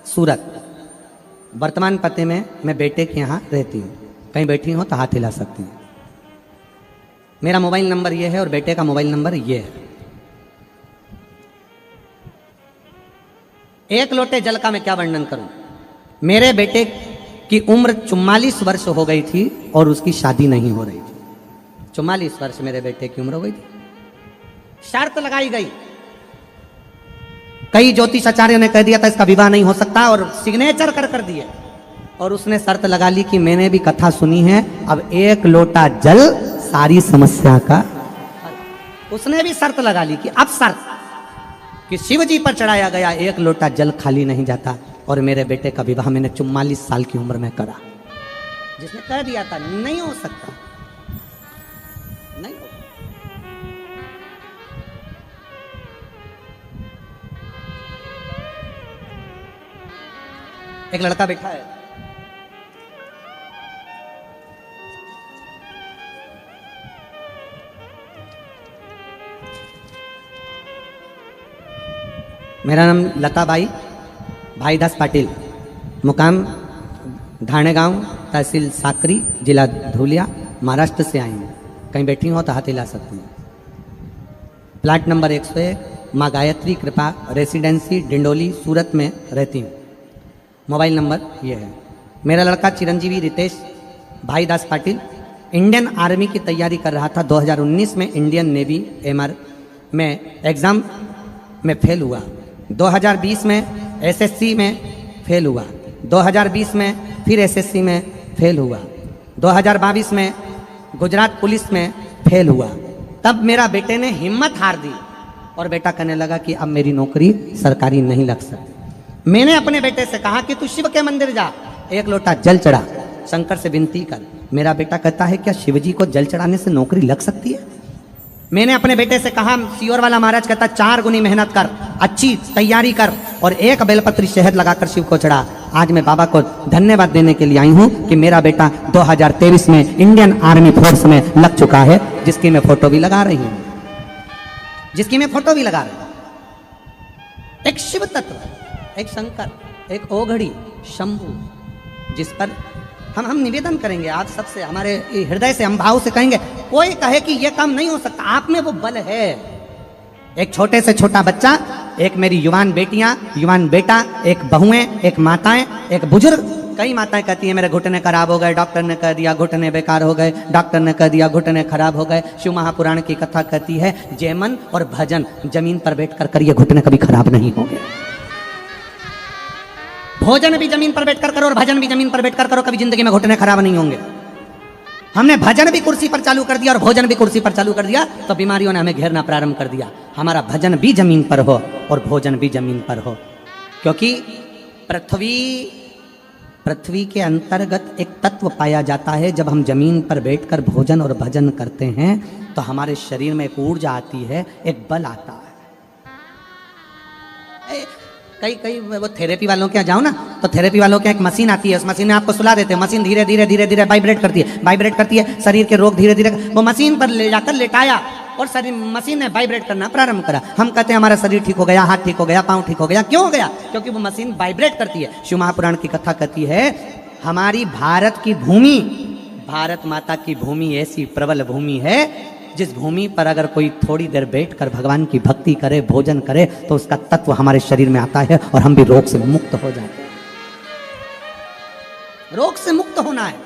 सूरत। वर्तमान पते में मैं बेटे के यहाँ रहती हूँ। कहीं बैठी हो तो हाथ हिला सकती हैं। मेरा मोबाइल नंबर ये है और बेटे का मोबाइल नंबर ये है। एक लोटे जल का मैं क्या वर्णन करूं। मेरे बेटे की उम्र 44 वर्ष हो गई थी और उसकी शादी नहीं हो रही थी। 44 वर्ष मेरे बेटे की उम्र हो गई थी। शर्त लगाई गई, कई ज्योतिषाचार्यों ने कह दिया था इसका विवाह नहीं हो सकता और सिग्नेचर कर दिए। और उसने शर्त लगा ली कि मैंने भी कथा सुनी है, अब एक लोटा जल सारी समस्या का। उसने भी शर्त लगा ली कि अब शर्त कि शिव जी पर चढ़ाया गया एक लोटा जल खाली नहीं जाता। और मेरे बेटे का विवाह मैंने 44 साल की उम्र में करा। जिसने कह दिया था नहीं हो सकता, नहीं हो। एक लड़का बैठा है, मेरा नाम लता बाई भाई दास पाटिल, मुकाम ढाणे गांव, तहसील साकरी, जिला धुलिया, महाराष्ट्र से आई हूँ। कहीं बैठी हो तो हाथ हिला सकती हूँ। प्लाट नंबर 101, माँ गायत्री कृपा रेसिडेंसी, डिंडोली, सूरत में रहती हूँ। मोबाइल नंबर ये है। मेरा लड़का चिरंजीवी रितेश भाई दास पाटिल इंडियन आर्मी की तैयारी कर रहा था। 2019 में इंडियन नेवी MR में एग्ज़ाम में फेल हुआ। 2020 में SSC में फेल हुआ। 2020 में फिर SSC में फेल हुआ। 2022 में गुजरात पुलिस में फेल हुआ। तब मेरा बेटे ने हिम्मत हार दी और बेटा कहने लगा कि अब मेरी नौकरी सरकारी नहीं लग सकती। मैंने अपने बेटे से कहा कि तू शिव के मंदिर जा, एक लोटा जल चढ़ा, शंकर से विनती कर। मेरा बेटा कहता है क्या शिवजी को जल चढ़ाने से नौकरी लग सकती है? मैंने अपने बेटे से कहा, सियोर वाला महाराज कहता 4 गुनी मेहनत कर, अच्छी तैयारी कर और एक बेलपत्री शहद लगाकर शिव को चढ़ा। आज मैं बाबा को धन्यवाद देने के लिए आई हूं कि मेरा बेटा 2023 में इंडियन आर्मी फोर्स में लग चुका है, जिसकी मैं फोटो भी लगा रही हूं, एक शिव तत्व, एक शंकर, एक ओघड़ी, शंभु, जिस पर हम निवेदन करेंगे आप सबसे, हमारे हृदय से, हम भाव से कहेंगे। कोई कहे कि यह काम नहीं हो सकता, आप में वो बल है। एक छोटे से छोटा बच्चा, एक मेरी युवान बेटियां, युवान बेटा, एक बहुएं, एक माताएं, एक बुजुर्ग। कई माताएं कहती हैं मेरे घुटने खराब हो गए, डॉक्टर ने कह दिया घुटने बेकार हो गए, डॉक्टर ने कह दिया घुटने खराब हो गए। शिव महापुराण की कथा कहती है जयमन और भजन जमीन पर बैठकर करिए, घुटने कभी खराब नहीं होंगे। भोजन भी जमीन पर बैठकर करो और भजन भी जमीन पर बैठकर करो, कभी जिंदगी में घुटने खराब नहीं होंगे। हमने भजन भी कुर्सी पर चालू कर दिया और भोजन भी कुर्सी पर चालू कर दिया तो बीमारियों ने हमें घेरना प्रारंभ कर दिया। हमारा भजन भी जमीन पर हो और भोजन भी जमीन पर हो, क्योंकि पृथ्वी के अंतर्गत एक तत्व पाया जाता है। जब हम जमीन पर बैठकर भोजन और भजन करते हैं तो हमारे शरीर में एक ऊर्जा आती है, एक बल आता है। कई वो थेरेपी वालों के यहाँ जाओ ना, तो थेरेपी वालों के एक मशीन आती है, उस मशीन में आपको सुला देते हैं। मशीन धीरे धीरे वाइब्रेट करती है, शरीर के रोग धीरे धीरे वो मशीन पर ले जाकर लेटाया और शरीर मशीन ने वाइब्रेट करना प्रारंभ करा। हम कहते हैं हमारा शरीर ठीक हो गया, हाथ ठीक हो गया, पाँव ठीक हो गया। क्यों हो गया? क्योंकि वो मशीन वाइब्रेट करती है। शिव महापुराण की कथा कहती है हमारी भारत की भूमि, भारत माता की भूमि ऐसी प्रबल भूमि है जिस भूमि पर अगर कोई थोड़ी देर बैठकर भगवान की भक्ति करे, भोजन करे, तो उसका तत्व हमारे शरीर में आता है और हम भी रोग से मुक्त हो जाते हैं। रोग से मुक्त होना है।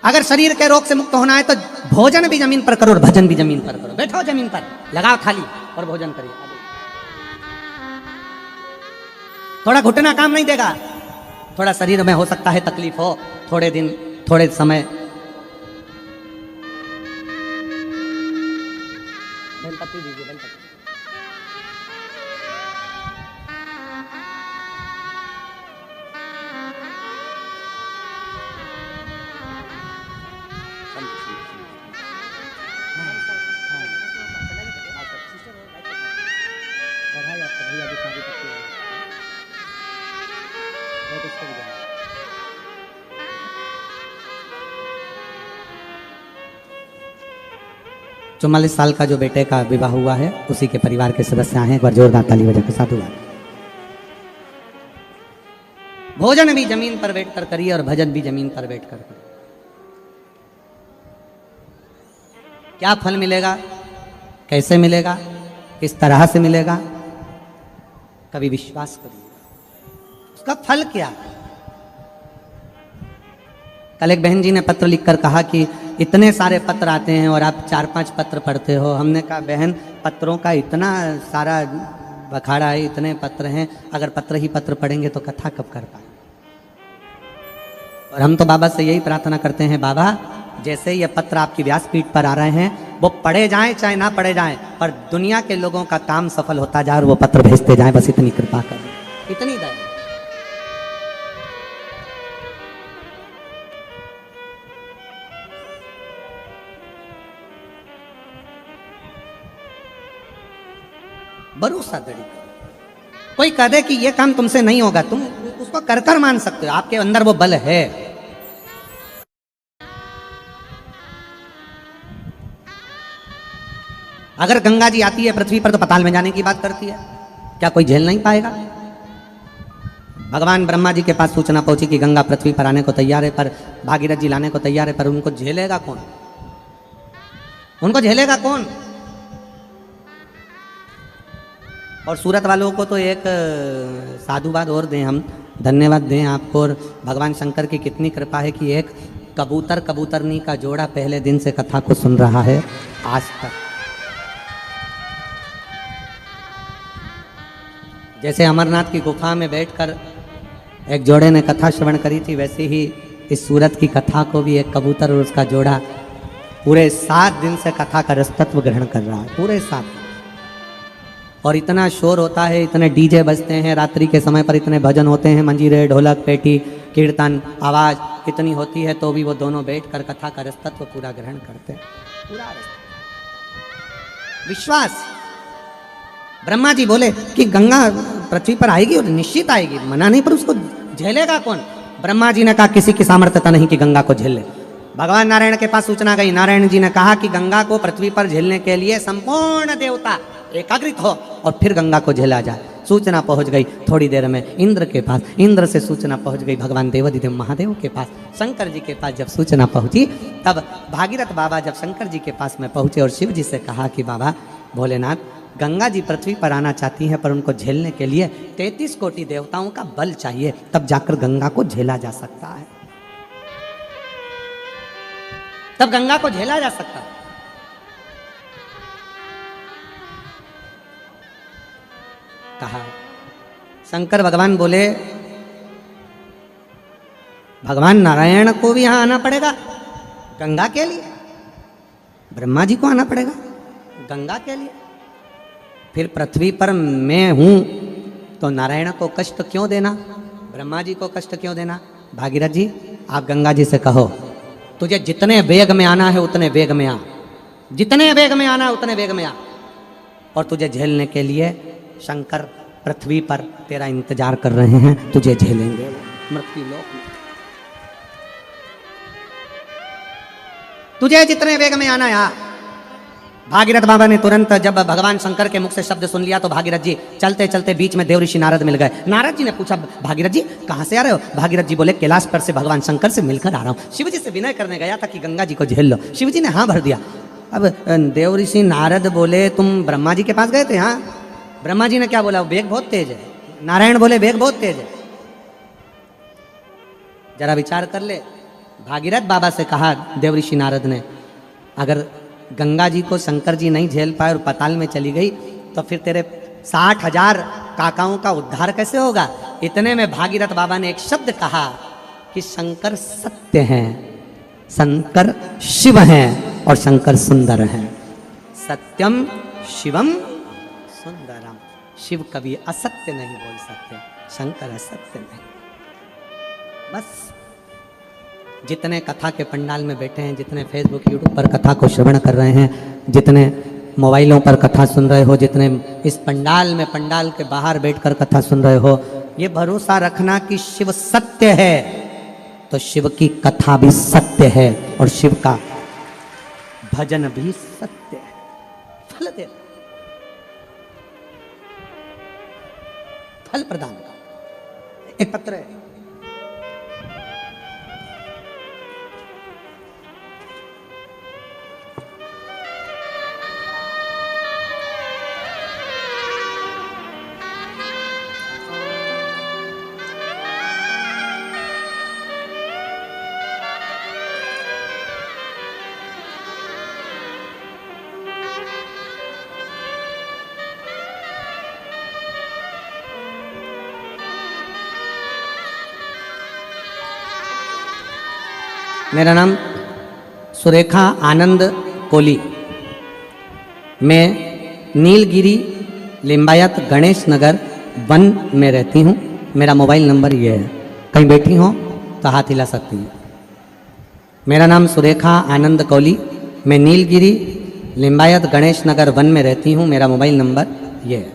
अगर शरीर के रोग से मुक्त होना है तो भोजन भी जमीन पर करो और भजन भी जमीन पर करो। बैठो जमीन पर, लगाओ थाली और भोजन करिए। थोड़ा घुटना काम नहीं देगा, थोड़ा शरीर में हो सकता है तकलीफ हो, थोड़े दिन, थोड़े समय। बेलपत्ती दीजिए, बेलपत्ती। चौवालीस साल का जो बेटे का विवाह हुआ है, उसी के परिवार के सदस्य आए हैं। एक बार जोरदार ताली बजा के साधुवाद। भोजन भी जमीन पर बैठकर करिए और भजन भी जमीन पर बैठकर करिए। क्या फल मिलेगा, कैसे मिलेगा, किस तरह से मिलेगा, कभी विश्वास करिए। उसका फल क्या है? कल एक बहन जी ने पत्र लिखकर कहा कि इतने सारे पत्र आते हैं और आप 4-5 पत्र पढ़ते हो। हमने कहा बहन, पत्रों का इतना सारा बखाड़ा है, इतने पत्र हैं, अगर पत्र ही पत्र पढ़ेंगे तो कथा कब कर पाएंगे? और हम तो बाबा से यही प्रार्थना करते हैं, बाबा जैसे ये पत्र आपकी व्यासपीठ पर आ रहे हैं, वो पढ़े जाएं चाहे ना पढ़े जाएं, पर दुनिया के लोगों का काम सफल होता जाए और वो पत्र भेजते जाएं, बस इतनी कृपा करें, इतनी दया। भरोसा दड़ी करो। कोई कह दे कि ये काम तुमसे नहीं होगा, तुम उसको कर कर मान सकते हो, आपके अंदर वो बल है। अगर गंगा जी आती है पृथ्वी पर तो पाताल में जाने की बात करती है, क्या कोई झेल नहीं पाएगा? भगवान ब्रह्मा जी के पास सूचना पहुंची कि गंगा पृथ्वी पर आने को तैयार है, पर भागीरथ जी लाने को तैयार है, पर उनको झेलेगा कौन? उनको झेलेगा कौन? और सूरत वालों को तो एक साधुवाद और दें हम, धन्यवाद दें आपको। और भगवान शंकर की कितनी कृपा है कि एक कबूतर कबूतरनी का जोड़ा पहले दिन से कथा को सुन रहा है आज तक। जैसे अमरनाथ की गुफा में बैठकर एक जोड़े ने कथा श्रवण करी थी, वैसे ही इस सूरत की कथा को भी एक कबूतर और उसका जोड़ा पूरे 7 दिन से कथा का रसतत्व ग्रहण कर रहा है, पूरे 7 दिन। और इतना शोर होता है, इतने डीजे बजते हैं, रात्रि के समय पर इतने भजन होते हैं, मंजीरे, ढोलक, पेटी, कीर्तन, आवाज इतनी होती है, तो भी वो दोनों बैठकर कथा का रसतत्व पूरा ग्रहण करते हैं, पूरा रसतत्व। विश्वास। ब्रह्मा जी बोले कि गंगा पृथ्वी पर आएगी और निश्चित आएगी, मना नहीं, पर उसको झेलेगा कौन? ब्रह्मा जी ने कहा किसी की सामर्थ्यता नहीं कि गंगा को झेल ले। भगवान नारायण के पास सूचना गई, नारायण जी ने कहा कि गंगा को पृथ्वी पर झेलने के लिए संपूर्ण देवता एकाग्रित हो और फिर गंगा को झेला जाए। सूचना पहुंच गई थोड़ी देर में इंद्र के पास, इंद्र से सूचना पहुंच गई भगवान देवादिदेव महादेव के पास, शंकर जी के पास जब सूचना पहुंची, तब भागीरथ बाबा जब शंकर जी के पास में पहुंचे और शिव जी से कहा कि बाबा भोलेनाथ, गंगा जी पृथ्वी पर आना चाहती हैं, पर उनको झेलने के लिए 33 कोटि देवताओं का बल चाहिए, तब जाकर गंगा को झेला जा सकता है, तब गंगा को झेला जा सकता है। कहा शंकर भगवान बोले भगवान नारायण को भी यहां आना पड़ेगा गंगा के लिए, ब्रह्मा जी को आना पड़ेगा गंगा के लिए, फिर पृथ्वी पर मैं हूं तो नारायण को कष्ट क्यों देना, ब्रह्मा जी को कष्ट क्यों देना? भागीरथ जी आप गंगा जी से कहो तुझे जितने वेग में आना है उतने वेग में आ, जितने वेग में आना है उतने वेग में आ, और तुझे झेलने के लिए शंकर पृथ्वी पर तेरा इंतजार कर रहे हैं, तुझे झेलेंगे मृत्यु लोक में। तुझे जितने वेग में आना है, भागीरथ बाबा ने तुरंत जब भगवान शंकर के मुख से शब्द सुन लिया तो भागीरथ जी चलते चलते बीच में देवऋषि नारद मिल गए। नारद जी ने पूछा, भागीरथ जी कहाँ से आ रहे हो? भागीरथ जी बोले, कैलाश पर से भगवान शंकर से मिलकर आ रहा हूँ। शिव जी से विनय करने गया था कि गंगा जी को झेल लो। शिव जी ने हाँ भर दिया। अब देवऋषि नारद बोले, तुम ब्रह्मा जी के पास गए थे? हाँ। ब्रह्मा जी ने क्या बोला? वेग बहुत तेज है। नारायण बोले, वेग बहुत तेज है। जरा विचार कर ले। भागीरथ बाबा से कहा देवऋषि नारद ने, अगर गंगा जी को शंकर जी नहीं झेल पाए और पाताल में चली गई तो फिर तेरे 60,000 काकाओं का उद्धार कैसे होगा? इतने में भागीरथ बाबा ने एक शब्द कहा कि शंकर सत्य हैं, शंकर शिव हैं और शंकर सुंदर हैं। सत्यम शिवम सुंदरम। शिव कभी असत्य नहीं बोल सकते, शंकर असत्य नहीं। बस जितने कथा के पंडाल में बैठे हैं, जितने फेसबुक यूट्यूब पर कथा को श्रवण कर रहे हैं, जितने मोबाइलों पर कथा सुन रहे हो, जितने इस पंडाल में पंडाल के बाहर बैठकर कथा सुन रहे हो, ये भरोसा रखना कि शिव सत्य है तो शिव की कथा भी सत्य है और शिव का भजन भी सत्य है। फल दे, फल प्रदान का एक पत्र है। मेरा नाम सुरेखा आनंद कोली। मैं नीलगिरी लिंबायत गणेश नगर 1 में रहती हूँ। मेरा मोबाइल नंबर ये है, कहीं बैठी हो तो हाथ हिला सकती है। मेरा नाम सुरेखा आनंद कोली। मैं नीलगिरी लिंबायत गणेश नगर 1 में रहती हूँ। मेरा मोबाइल नंबर ये है।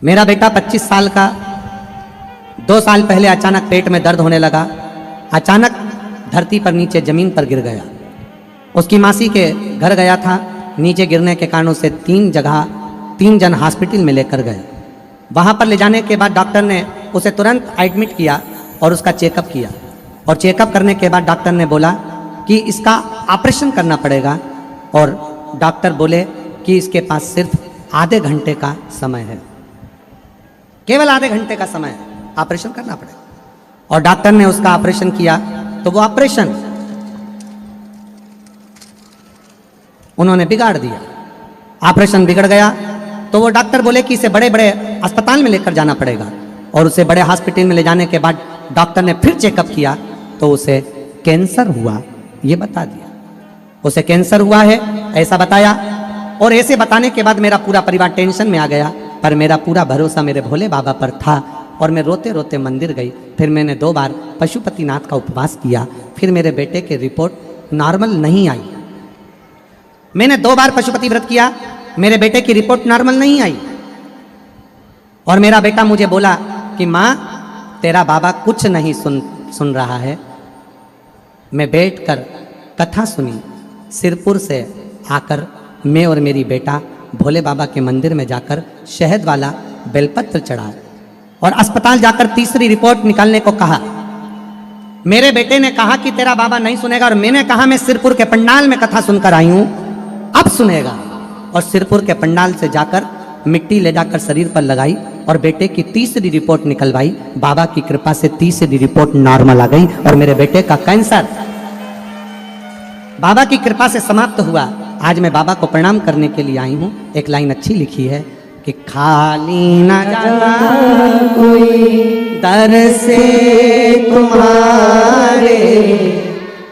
मेरा बेटा 25 साल का 2 साल पहले अचानक पेट में दर्द होने लगा। अचानक धरती पर नीचे जमीन पर गिर गया। उसकी मासी के घर गया था। नीचे गिरने के कारण उसे 3 जन हॉस्पिटल में लेकर गए। वहाँ पर ले जाने के बाद डॉक्टर ने उसे तुरंत एडमिट किया और उसका चेकअप किया। और चेकअप करने के बाद डॉक्टर ने बोला कि इसका ऑपरेशन करना पड़ेगा। और डॉक्टर बोले कि इसके पास सिर्फ आधे घंटे का समय है, केवल आधे घंटे का समय है, ऑपरेशन करना पड़ेगा। और डॉक्टर ने उसका ऑपरेशन किया तो वो ऑपरेशन उन्होंने बिगाड़ दिया। ऑपरेशन बिगड़ गया तो वो डॉक्टर बोले कि इसे बड़े बड़े अस्पताल में लेकर जाना पड़ेगा। और उसे बड़े हॉस्पिटल में ले जाने के बाद डॉक्टर ने फिर चेकअप किया तो उसे कैंसर हुआ, ये बता दिया। उसे कैंसर हुआ है ऐसा बताया। और ऐसे बताने के बाद मेरा पूरा परिवार टेंशन में आ गया। पर मेरा पूरा भरोसा मेरे भोले बाबा पर था और मैं रोते रोते मंदिर गई। फिर मैंने 2 बार पशुपतिनाथ का उपवास किया। फिर मेरे बेटे की रिपोर्ट नॉर्मल नहीं आई। मैंने 2 बार पशुपति व्रत किया, मेरे बेटे की रिपोर्ट नॉर्मल नहीं आई। और मेरा बेटा मुझे बोला कि माँ तेरा बाबा कुछ नहीं सुन रहा है। मैं बैठकर कथा सुनी। सिरपुर से आकर मैं और मेरी बेटा भोले बाबा के मंदिर में जाकर शहद वाला बेलपत्र चढ़ा और अस्पताल जाकर तीसरी रिपोर्ट निकालने को कहा। मेरे बेटे ने कहा कि तेरा बाबा नहीं सुनेगा। और मैंने कहा मैं सिरपुर के पंडाल में कथा सुनकर आई हूं, अब सुनेगा। और सिरपुर के पंडाल से जाकर मिट्टी ले जाकर शरीर पर लगाई और बेटे की तीसरी रिपोर्ट निकलवाई। बाबा की कृपा से तीसरी रिपोर्ट नॉर्मल आ गई और मेरे बेटे का कैंसर बाबा की कृपा से समाप्त हुआ। आज मैं बाबा को प्रणाम करने के लिए आई हूँ। एक लाइन अच्छी लिखी है कि खाली न जाता कोई दर से तुम्हारे,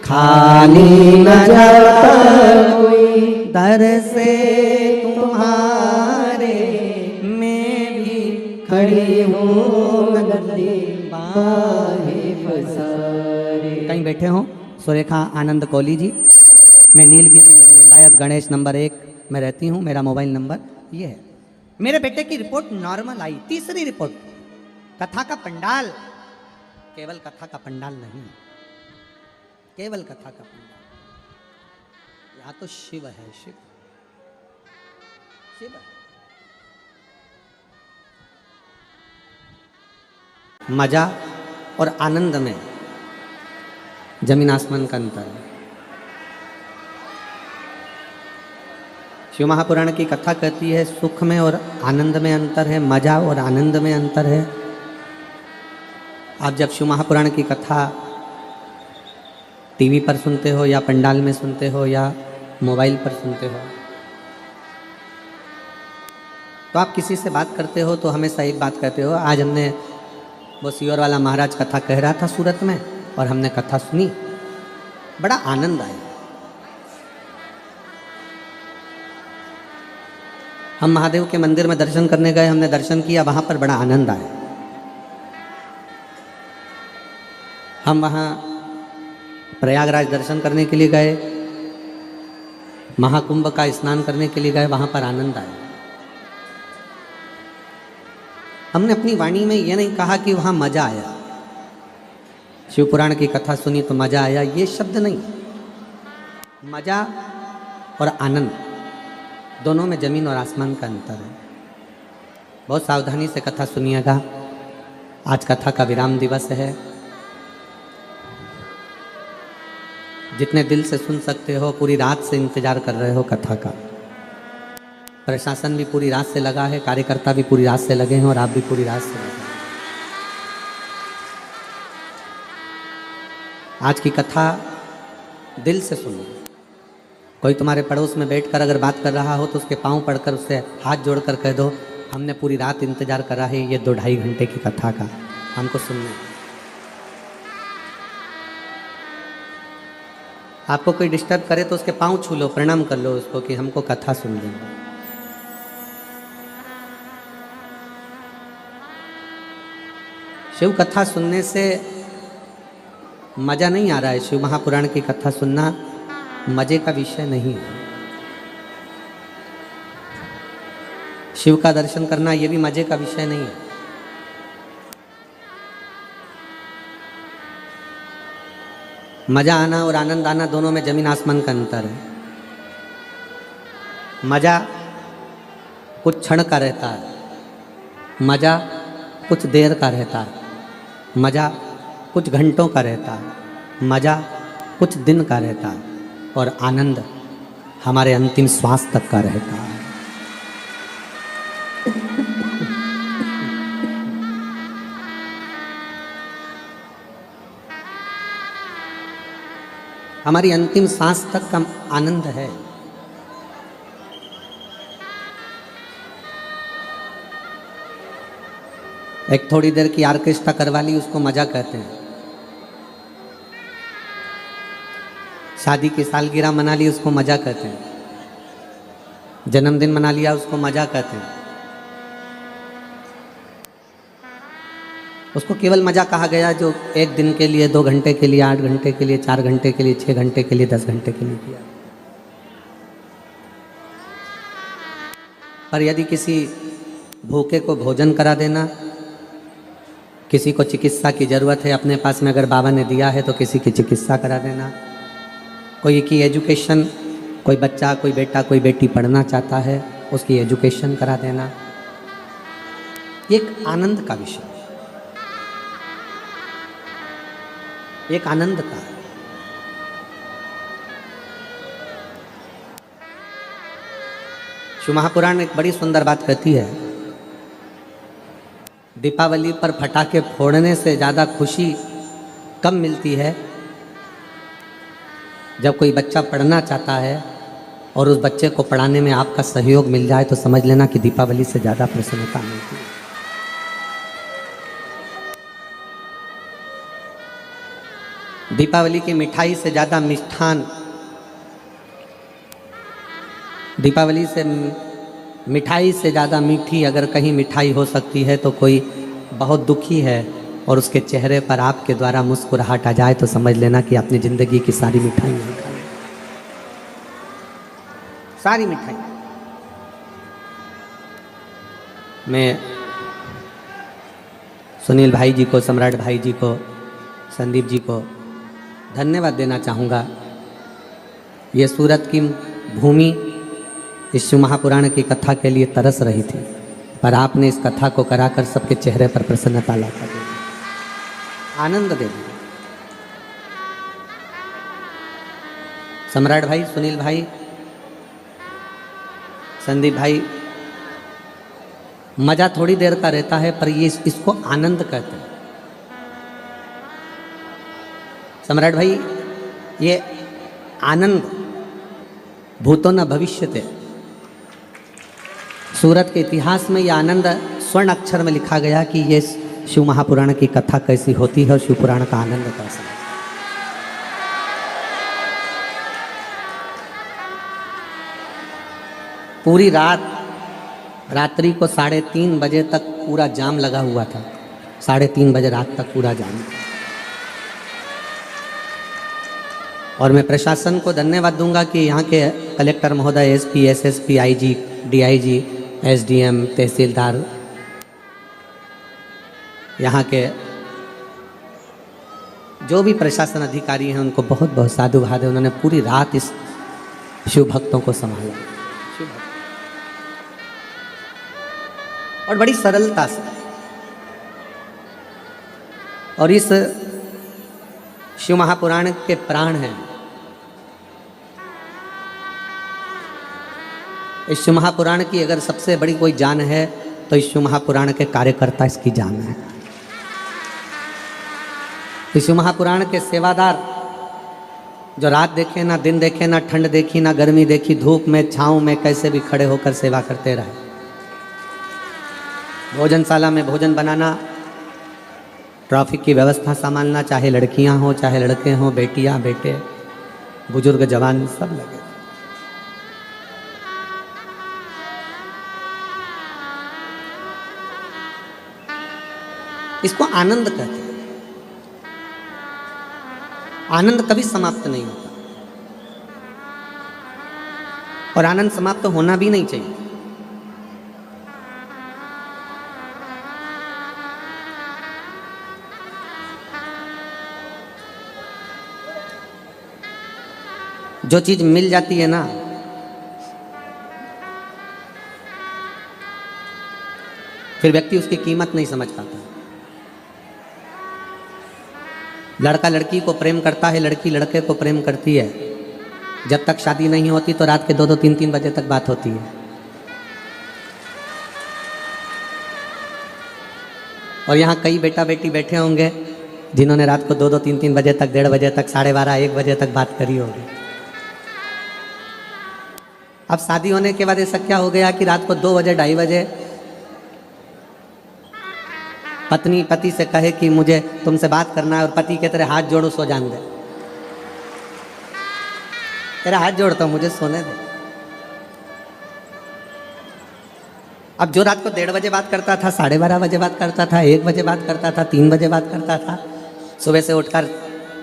खाली न जाता कोई दर से तुम्हारे, मैं भी खड़ी हूँ नदी बाहें पसारे। कहीं बैठे हो? सुरेखा आनंद कोली जी। मैं नीलगिरी लिंबायत गणेश नंबर 1 में रहती हूँ। मेरा मोबाइल नंबर ये है। मेरे बेटे की रिपोर्ट नॉर्मल आई, तीसरी रिपोर्ट। कथा का पंडाल, केवल कथा का पंडाल नहीं, केवल कथा का पंडाल। यहाँ तो शिव है, शिव शिव है। मजा और आनंद में जमीन आसमान का अंतर है। शिव महापुराण की कथा कहती है सुख में और आनंद में अंतर है, मजा और आनंद में अंतर है। आप जब शिव महापुराण की कथा टीवी पर सुनते हो या पंडाल में सुनते हो या मोबाइल पर सुनते हो, तो आप किसी से बात करते हो तो हमेशा एक बात कहते हो, आज हमने वो सियोर वाला महाराज कथा कह रहा था सूरत में और हमने कथा सुनी, बड़ा आनंद आया। हम महादेव के मंदिर में दर्शन करने गए, हमने दर्शन किया, वहाँ पर बड़ा आनंद आया। हम वहाँ प्रयागराज दर्शन करने के लिए गए, महाकुंभ का स्नान करने के लिए गए, वहाँ पर आनंद आया। हमने अपनी वाणी में ये नहीं कहा कि वहाँ मजा आया, शिव पुराण की कथा सुनी तो मजा आया, ये शब्द नहीं। मजा और आनंद दोनों में जमीन और आसमान का अंतर है। बहुत सावधानी से कथा सुनिएगा। आज कथा का विराम दिवस है। जितने दिल से सुन सकते हो, पूरी रात से इंतजार कर रहे हो कथा का। प्रशासन भी पूरी रात से लगा है, कार्यकर्ता भी पूरी रात से लगे हैं और आप भी पूरी रात से लगे हैं। आज की कथा दिल से सुनो। कोई तुम्हारे पड़ोस में बैठकर अगर बात कर रहा हो तो उसके पांव पड़कर उससे हाथ जोड़कर कह दो, हमने पूरी रात इंतजार करा है ये 2-2.5 घंटे की कथा का, हमको सुनने। आपको कोई डिस्टर्ब करे तो उसके पांव छू लो, प्रणाम कर लो उसको कि हमको कथा सुन लेंगे। शिव कथा सुनने से मजा नहीं आ रहा है। शिव महापुराण की कथा सुनना मजे का विषय नहीं है। शिव का दर्शन करना यह भी मजे का विषय नहीं है। मजा आना और आनंद आना दोनों में जमीन आसमान का अंतर है। मजा कुछ क्षण का रहता है, मजा कुछ देर का रहता है, मजा कुछ घंटों का रहता है, मजा कुछ दिन का रहता है और आनंद हमारे अंतिम श्वास तक का रहता है। हमारी अंतिम सांस तक का आनंद है। एक थोड़ी देर की ऑर्केस्ट्रा करवा ली, उसको मजा कहते हैं। शादी की सालगिरह मना ली, उसको मजा कहते हैं। जन्मदिन मना लिया, उसको मजा कहते हैं। उसको केवल मजा कहा गया जो 1 दिन के लिए, 2 घंटे के लिए, 8 घंटे के लिए, 4 घंटे के लिए, 6 घंटे के लिए, 10 घंटे के लिए किया। पर यदि किसी भूखे को भोजन करा देना, किसी को चिकित्सा की ज़रूरत है, अपने पास में अगर बाबा ने दिया है तो किसी की चिकित्सा करा देना, कोई की एजुकेशन, कोई बच्चा, कोई बेटा, कोई बेटी पढ़ना चाहता है, उसकी एजुकेशन करा देना, एक आनंद का विषय, एक आनंद का। शिव महापुराण एक बड़ी सुंदर बात कहती है, दीपावली पर पटाखे फोड़ने से ज़्यादा खुशी कब मिलती है? जब कोई बच्चा पढ़ना चाहता है और उस बच्चे को पढ़ाने में आपका सहयोग मिल जाए तो समझ लेना कि दीपावली से ज़्यादा प्रसन्नता मिलती है। दीपावली की मिठाई से ज़्यादा मिष्ठान, दीपावली से मिठाई से ज़्यादा मीठी अगर कहीं मिठाई हो सकती है तो कोई बहुत दुखी है और उसके चेहरे पर आपके द्वारा मुस्कुराहट आ जाए तो समझ लेना कि आपने ज़िंदगी की सारी मिठाई नहीं खाई, सारी मिठाई। मैं सुनील भाई जी को, सम्राट भाई जी को, संदीप जी को धन्यवाद देना चाहूँगा। ये सूरत की भूमि इस शिव महापुराण की कथा के लिए तरस रही थी, पर आपने इस कथा को कराकर सबके चेहरे पर प्रसन्नता लाकर दे दी, आनंद दे दिया। सम्राट भाई, सुनील भाई, संदीप भाई, मजा थोड़ी देर का रहता है, पर ये इसको आनंद कहते हैं। सम्राट भाई, ये आनंद भूतो न भविष्यते। सूरत के इतिहास में यह आनंद स्वर्ण अक्षर में लिखा गया कि ये शिव महापुराण की कथा कैसी होती है और शिव पुराण का आनंद कैसा है। पूरी रात्रि को 3:30 बजे तक पूरा जाम लगा हुआ था। 3:30 बजे रात तक पूरा जाम था। और मैं प्रशासन को धन्यवाद दूंगा कि यहाँ के कलेक्टर महोदय, SP, SSP, IG, DIG, SDM, तहसीलदार, यहाँ के जो भी प्रशासन अधिकारी हैं उनको बहुत बहुत साधुवाद है। उन्होंने पूरी रात इस शिव भक्तों को संभाला और बड़ी सरलता से। और इस शिव महापुराण के प्राण हैं। इस शिव महापुराण की अगर सबसे बड़ी कोई जान है तो इस शिव महापुराण के कार्यकर्ता इसकी जान है। इस शिव महापुराण के सेवादार जो रात देखे ना दिन देखे, ना ठंड देखी, ना गर्मी देखी, धूप में छांव में कैसे भी खड़े होकर सेवा करते रहे। भोजनशाला में भोजन बनाना, ट्रैफिक की व्यवस्था संभालना, चाहे लड़कियां हो चाहे लड़के हों, बेटियां बेटे, बुजुर्ग जवान सब लगे। इसको आनंद कहते हैं। आनंद कभी समाप्त नहीं होता और आनंद समाप्त होना भी नहीं चाहिए। जो चीज मिल जाती है ना, फिर व्यक्ति उसकी कीमत नहीं समझ पाता। लड़का लड़की को प्रेम करता है, लड़की लड़के को प्रेम करती है। जब तक शादी नहीं होती तो रात के 2-2, 3-3 बजे तक बात होती है। और यहाँ कई बेटा बेटी बैठे होंगे जिन्होंने रात को 2-2, 3-3 बजे तक, 1:30 बजे तक, 12:30, 1 बजे तक बात करी होगी। अब शादी होने के बाद ऐसा क्या हो गया कि रात को 2 बजे, 2:30 बजे पत्नी पति से कहे कि मुझे तुमसे बात करना है, और पति के तेरे हाथ जोड़ो, सो जान दे, तेरा हाथ जोड़ता हूं, मुझे सोने दे। अब जो रात को 1:30 बजे बात करता था, 12:30 बजे बात करता था, 1 बजे बात करता था, 3 बजे बात करता था, सुबह से उठकर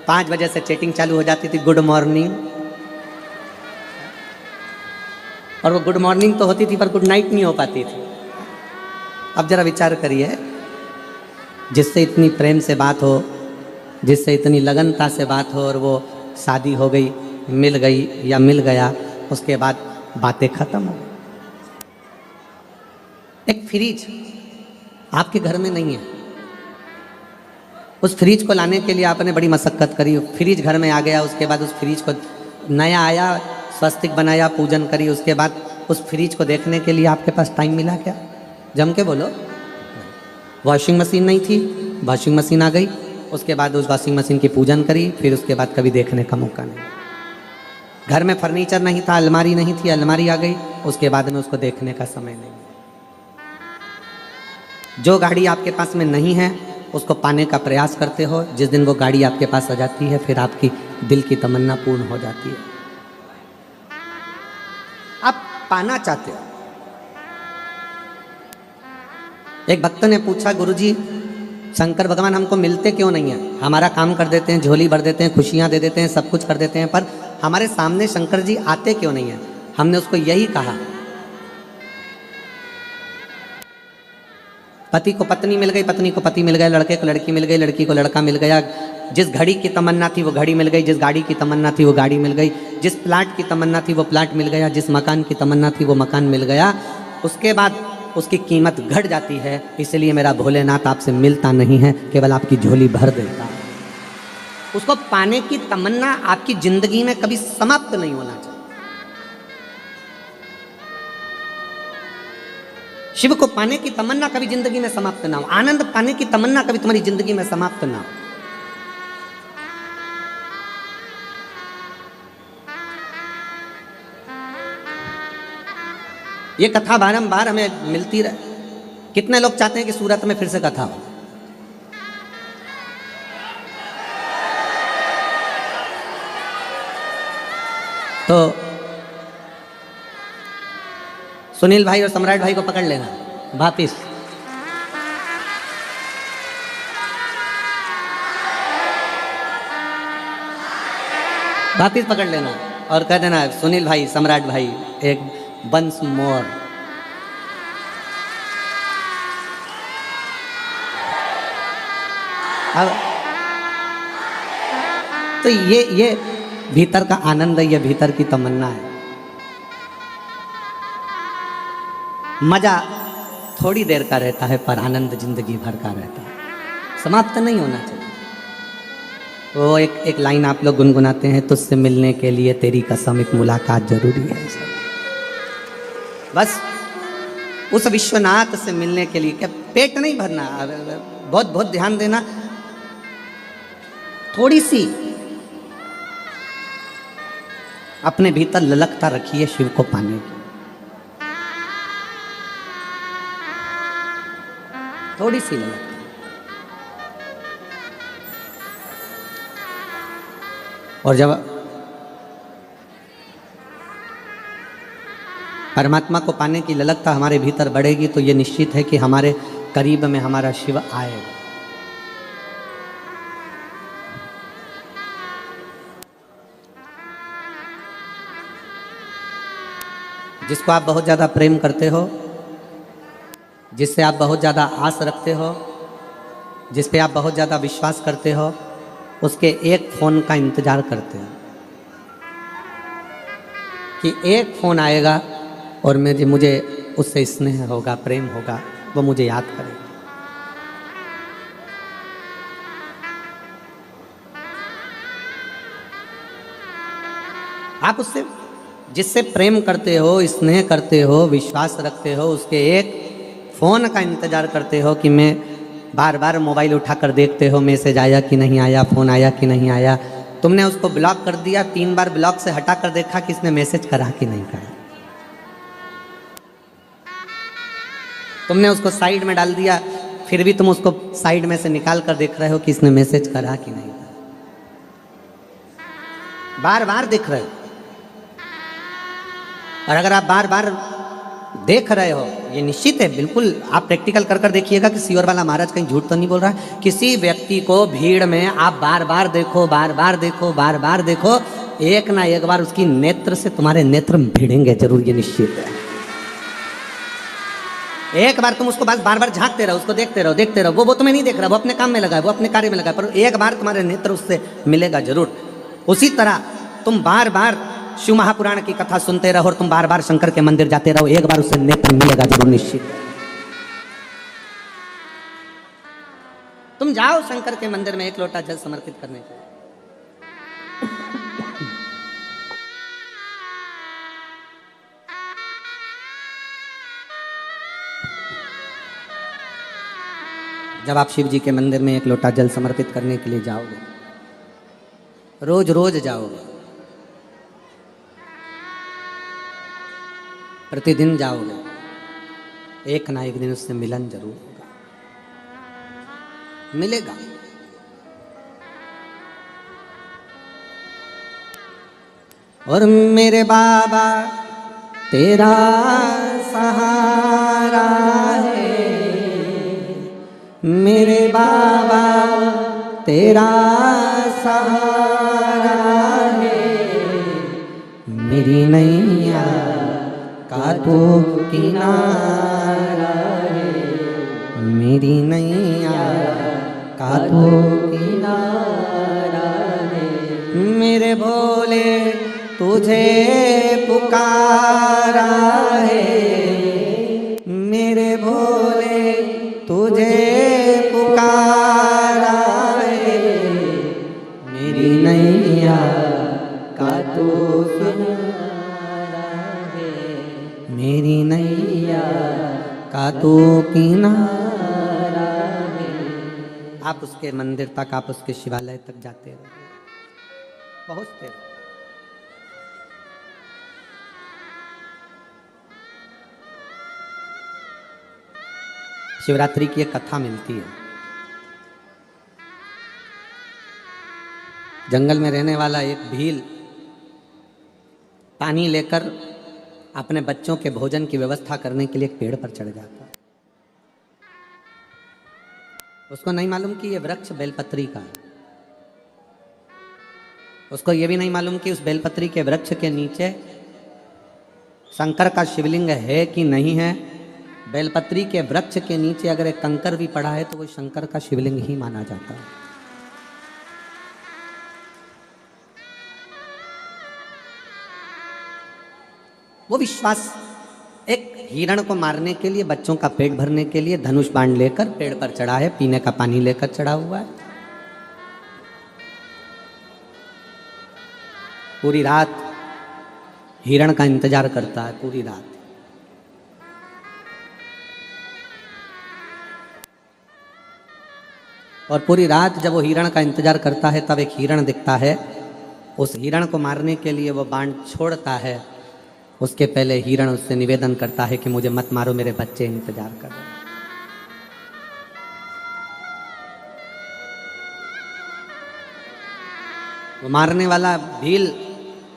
5 बजे से चैटिंग चालू हो जाती थी, गुड मॉर्निंग। और वो गुड मॉर्निंग तो होती थी पर गुड नाइट नहीं हो पाती थी। अब जरा विचार करिए, जिससे इतनी प्रेम से बात हो, जिससे इतनी लगनता से बात हो, और वो शादी हो गई, मिल गई या मिल गया, उसके बाद बातें खत्म हो गई। एक फ्रिज आपके घर में नहीं है, उस फ्रिज को लाने के लिए आपने बड़ी मशक्कत करी, फ्रिज घर में आ गया, उसके बाद उस फ्रिज को नया आया, स्वस्तिक बनाया, पूजन करी, उसके बाद उस फ्रिज को देखने के लिए आपके पास टाइम मिला क्या? जम के बोलो। वॉशिंग मशीन नहीं थी, वॉशिंग मशीन आ गई, उसके बाद उस वॉशिंग मशीन की पूजन करी, फिर उसके बाद कभी देखने का मौका नहीं। घर में फर्नीचर नहीं था, अलमारी नहीं थी, अलमारी आ गई, उसके बाद में उसको देखने का समय नहीं। जो गाड़ी आपके पास में नहीं है उसको पाने का प्रयास करते हो, जिस दिन वो गाड़ी आपके पास आ जाती है फिर आपकी दिल की तमन्ना पूर्ण हो जाती है, आप पाना चाहते हो। एक भक्त ने पूछा, गुरुजी शंकर भगवान हमको मिलते क्यों नहीं है? हमारा काम कर देते हैं, झोली भर देते हैं, खुशियां दे देते हैं, सब कुछ कर देते हैं, पर हमारे सामने शंकर जी आते क्यों नहीं है? हमने उसको यही कहा, पति को पत्नी मिल गई, पत्नी को पति मिल गया, लड़के को लड़की मिल गई, लड़की को लड़का मिल गया, जिस घड़ी की तमन्ना थी वो घड़ी मिल गई, जिस गाड़ी की तमन्ना थी वो गाड़ी मिल गई, जिस प्लाट की तमन्ना थी वो प्लाट मिल गया, जिस मकान की तमन्ना थी वो मकान मिल गया। उसके बाद उसकी कीमत घट जाती है। इसलिए मेरा भोलेनाथ आपसे मिलता नहीं है, केवल आपकी झोली भर देता है। उसको पाने की तमन्ना आपकी जिंदगी में कभी समाप्त नहीं होना चाहिए। शिव को पाने की तमन्ना कभी जिंदगी में समाप्त ना हो, आनंद पाने की तमन्ना कभी तुम्हारी जिंदगी में समाप्त ना हो। ये कथा बारंबार हमें मिलती रहे। कितने लोग चाहते हैं कि सूरत में फिर से कथा हो? तो सुनील भाई और सम्राट भाई को पकड़ लेना वापिस। वापिस पकड़ लेना और कह देना सुनील भाई, सम्राट भाई, एक वंस मोर। अब तो ये भीतर का आनंद है, ये भीतर की तमन्ना है। मजा थोड़ी देर का रहता है पर आनंद जिंदगी भर का रहता है, समाप्त नहीं होना चाहिए। वो एक लाइन आप लोग गुनगुनाते हैं, तुझसे मिलने के लिए तेरी कसम एक मुलाकात जरूरी है। बस उस विश्वनाथ से मिलने के लिए क्या पेट नहीं भरना, बहुत बहुत ध्यान देना। थोड़ी सी अपने भीतर ललकता रखिए शिव को पाने की, थोड़ी सी ललकता। और जब परमात्मा को पाने की ललकता हमारे भीतर बढ़ेगी तो ये निश्चित है कि हमारे करीब में हमारा शिव आएगा। जिसको आप बहुत ज़्यादा प्रेम करते हो, जिससे आप बहुत ज़्यादा आस रखते हो, जिस पे आप बहुत ज़्यादा विश्वास करते हो, उसके एक फ़ोन का इंतज़ार करते हो कि एक फ़ोन आएगा और मुझे उससे स्नेह होगा, प्रेम होगा, वो मुझे याद करेगा। आप उससे जिससे प्रेम करते हो, स्नेह करते हो, विश्वास रखते हो, उसके एक फ़ोन का इंतज़ार करते हो कि मैं बार बार मोबाइल उठाकर देखते हो मैसेज आया कि नहीं आया, फ़ोन आया कि नहीं आया। तुमने उसको ब्लॉक कर दिया, 3 बार ब्लॉक से हटा कर देखा कि इसने मैसेज करा कि नहीं करा। तुमने उसको साइड में डाल दिया, फिर भी तुम उसको साइड में से निकाल कर देख रहे हो कि इसने मैसेज करा कि नहीं करा। बार बार देख रहे हो। और अगर आप बार बार देख रहे हो, ये निश्चित है, बिल्कुल आप प्रैक्टिकल कर देखिएगा कि सीवर वाला महाराज कहीं झूठ तो नहीं बोल रहा है। किसी व्यक्ति को भीड़ में आप बार बार देखो, बार बार देखो, बार बार देखो, एक ना एक बार उसकी नेत्र से तुम्हारे नेत्र भिड़ेंगे जरूर, ये निश्चित है। एक बार तुम उसको बस बार बार झांकते रहो, उसको देखते रहो, देखते रहो, वो तुम्हें नहीं देख रहा, वो अपने काम में लगा है, वो अपने कार्य में लगा है, पर एक बार तुम्हारे नेत्र उससे मिलेगा जरूर। उसी तरह तुम बार बार शिव महापुराण की कथा सुनते रहो और तुम बार बार शंकर के मंदिर जाते रहो, एक बार उससे नेत्र मिलेगा जरूर, निश्चित। तुम जाओ शंकर के मंदिर में एक लोटा जल समर्पित करने के लिए। जब आप शिव जी के मंदिर में एक लोटा जल समर्पित करने के लिए जाओगे, रोज रोज जाओगे, प्रतिदिन जाओगे, एक ना एक दिन उससे मिलन जरूर होगा, मिलेगा। और मेरे बाबा तेरा सहारा है, मेरे बाबा तेरा सहारा है, मेरी नैया का तो किनारा है, मेरी नैया का तो किनारा तुझे पुकारा है मेरे भोले, तुझे पुकारा है, मेरी नैया का तू किनारा है, मेरी नैया का तू किनारा है। आप उसके मंदिर तक, आप उसके शिवालय तक जाते रहे, पहुंचते रहे। शिवरात्रि की एक कथा मिलती है। जंगल में रहने वाला एक भील पानी लेकर अपने बच्चों के भोजन की व्यवस्था करने के लिए एक पेड़ पर चढ़ जाता है। उसको नहीं मालूम कि यह वृक्ष बेलपत्री का है। उसको यह भी नहीं मालूम कि उस बेलपत्री के वृक्ष के नीचे शंकर का शिवलिंग है कि नहीं है। बेलपत्री के वृक्ष के नीचे अगर एक कंकर भी पड़ा है तो वो शंकर का शिवलिंग ही माना जाता है। वो विश्वास एक हिरण को मारने के लिए, बच्चों का पेट भरने के लिए धनुष बाण लेकर पेड़ पर चढ़ा है, पीने का पानी लेकर चढ़ा हुआ है। पूरी रात हिरण का इंतजार करता है, पूरी रात। और पूरी रात जब वो हिरण का इंतजार करता है तब एक हिरण दिखता है। उस हिरण को मारने के लिए वो बाण छोड़ता है। उसके पहले हिरण उससे निवेदन करता है कि मुझे मत मारो, मेरे बच्चे इंतजार कर रहे हैं। वो मारने वाला भील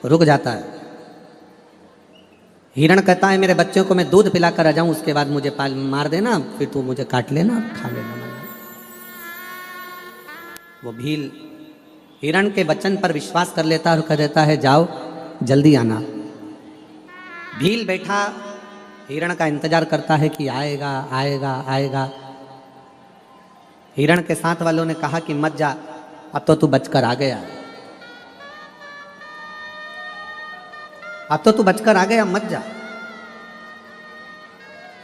रुक जाता है। हिरण कहता है मेरे बच्चों को मैं दूध पिलाकर आ जाऊं, उसके बाद मुझे मार देना, फिर तू मुझे काट लेना, खा लेना। वो भील हिरण के वचन पर विश्वास कर लेता है और कह देता है जाओ जल्दी आना। भील बैठा हिरण का इंतजार करता है कि आएगा आएगा आएगा। हिरण के साथ वालों ने कहा कि मत जा, अब तो तू बचकर आ गया, अब तो तू बचकर आ गया, मत जा।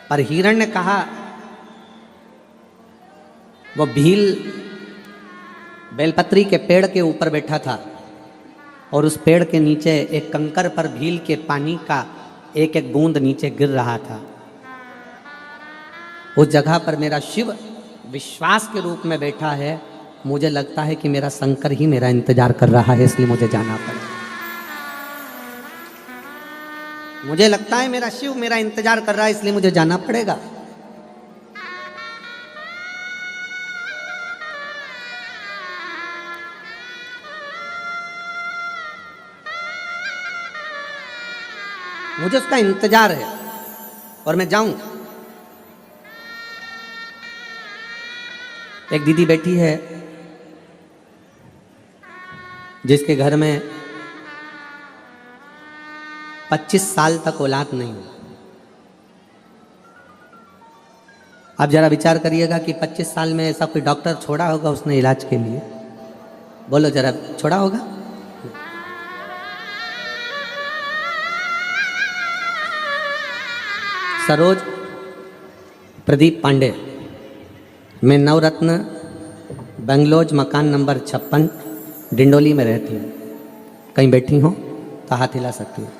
पर हिरण ने कहा, वो भील बेलपत्री के पेड़ के ऊपर बैठा था और उस पेड़ के नीचे एक कंकर पर भील के पानी का एक एक बूंद नीचे गिर रहा था। उस जगह पर मेरा शिव विश्वास के रूप में बैठा है। मुझे लगता है कि मेरा शंकर ही मेरा इंतजार कर रहा है, इसलिए मुझे जाना पड़ा। मुझे लगता है मेरा शिव मेरा इंतजार कर रहा है, इसलिए मुझे जाना पड़ेगा। मुझे उसका इंतजार है और मैं जाऊं। एक दीदी बैठी है जिसके घर में 25 साल तक औलाद नहीं हुई। आप जरा विचार करिएगा कि 25 साल में ऐसा कोई डॉक्टर छोड़ा होगा उसने इलाज के लिए? बोलो जरा, छोड़ा होगा? सरोज प्रदीप पांडे, मैं नवरत्न बेंगलोज मकान नंबर 56 डिंडोली में रहती हूँ। कहीं बैठी हो तो हाथ हिला सकती हूँ,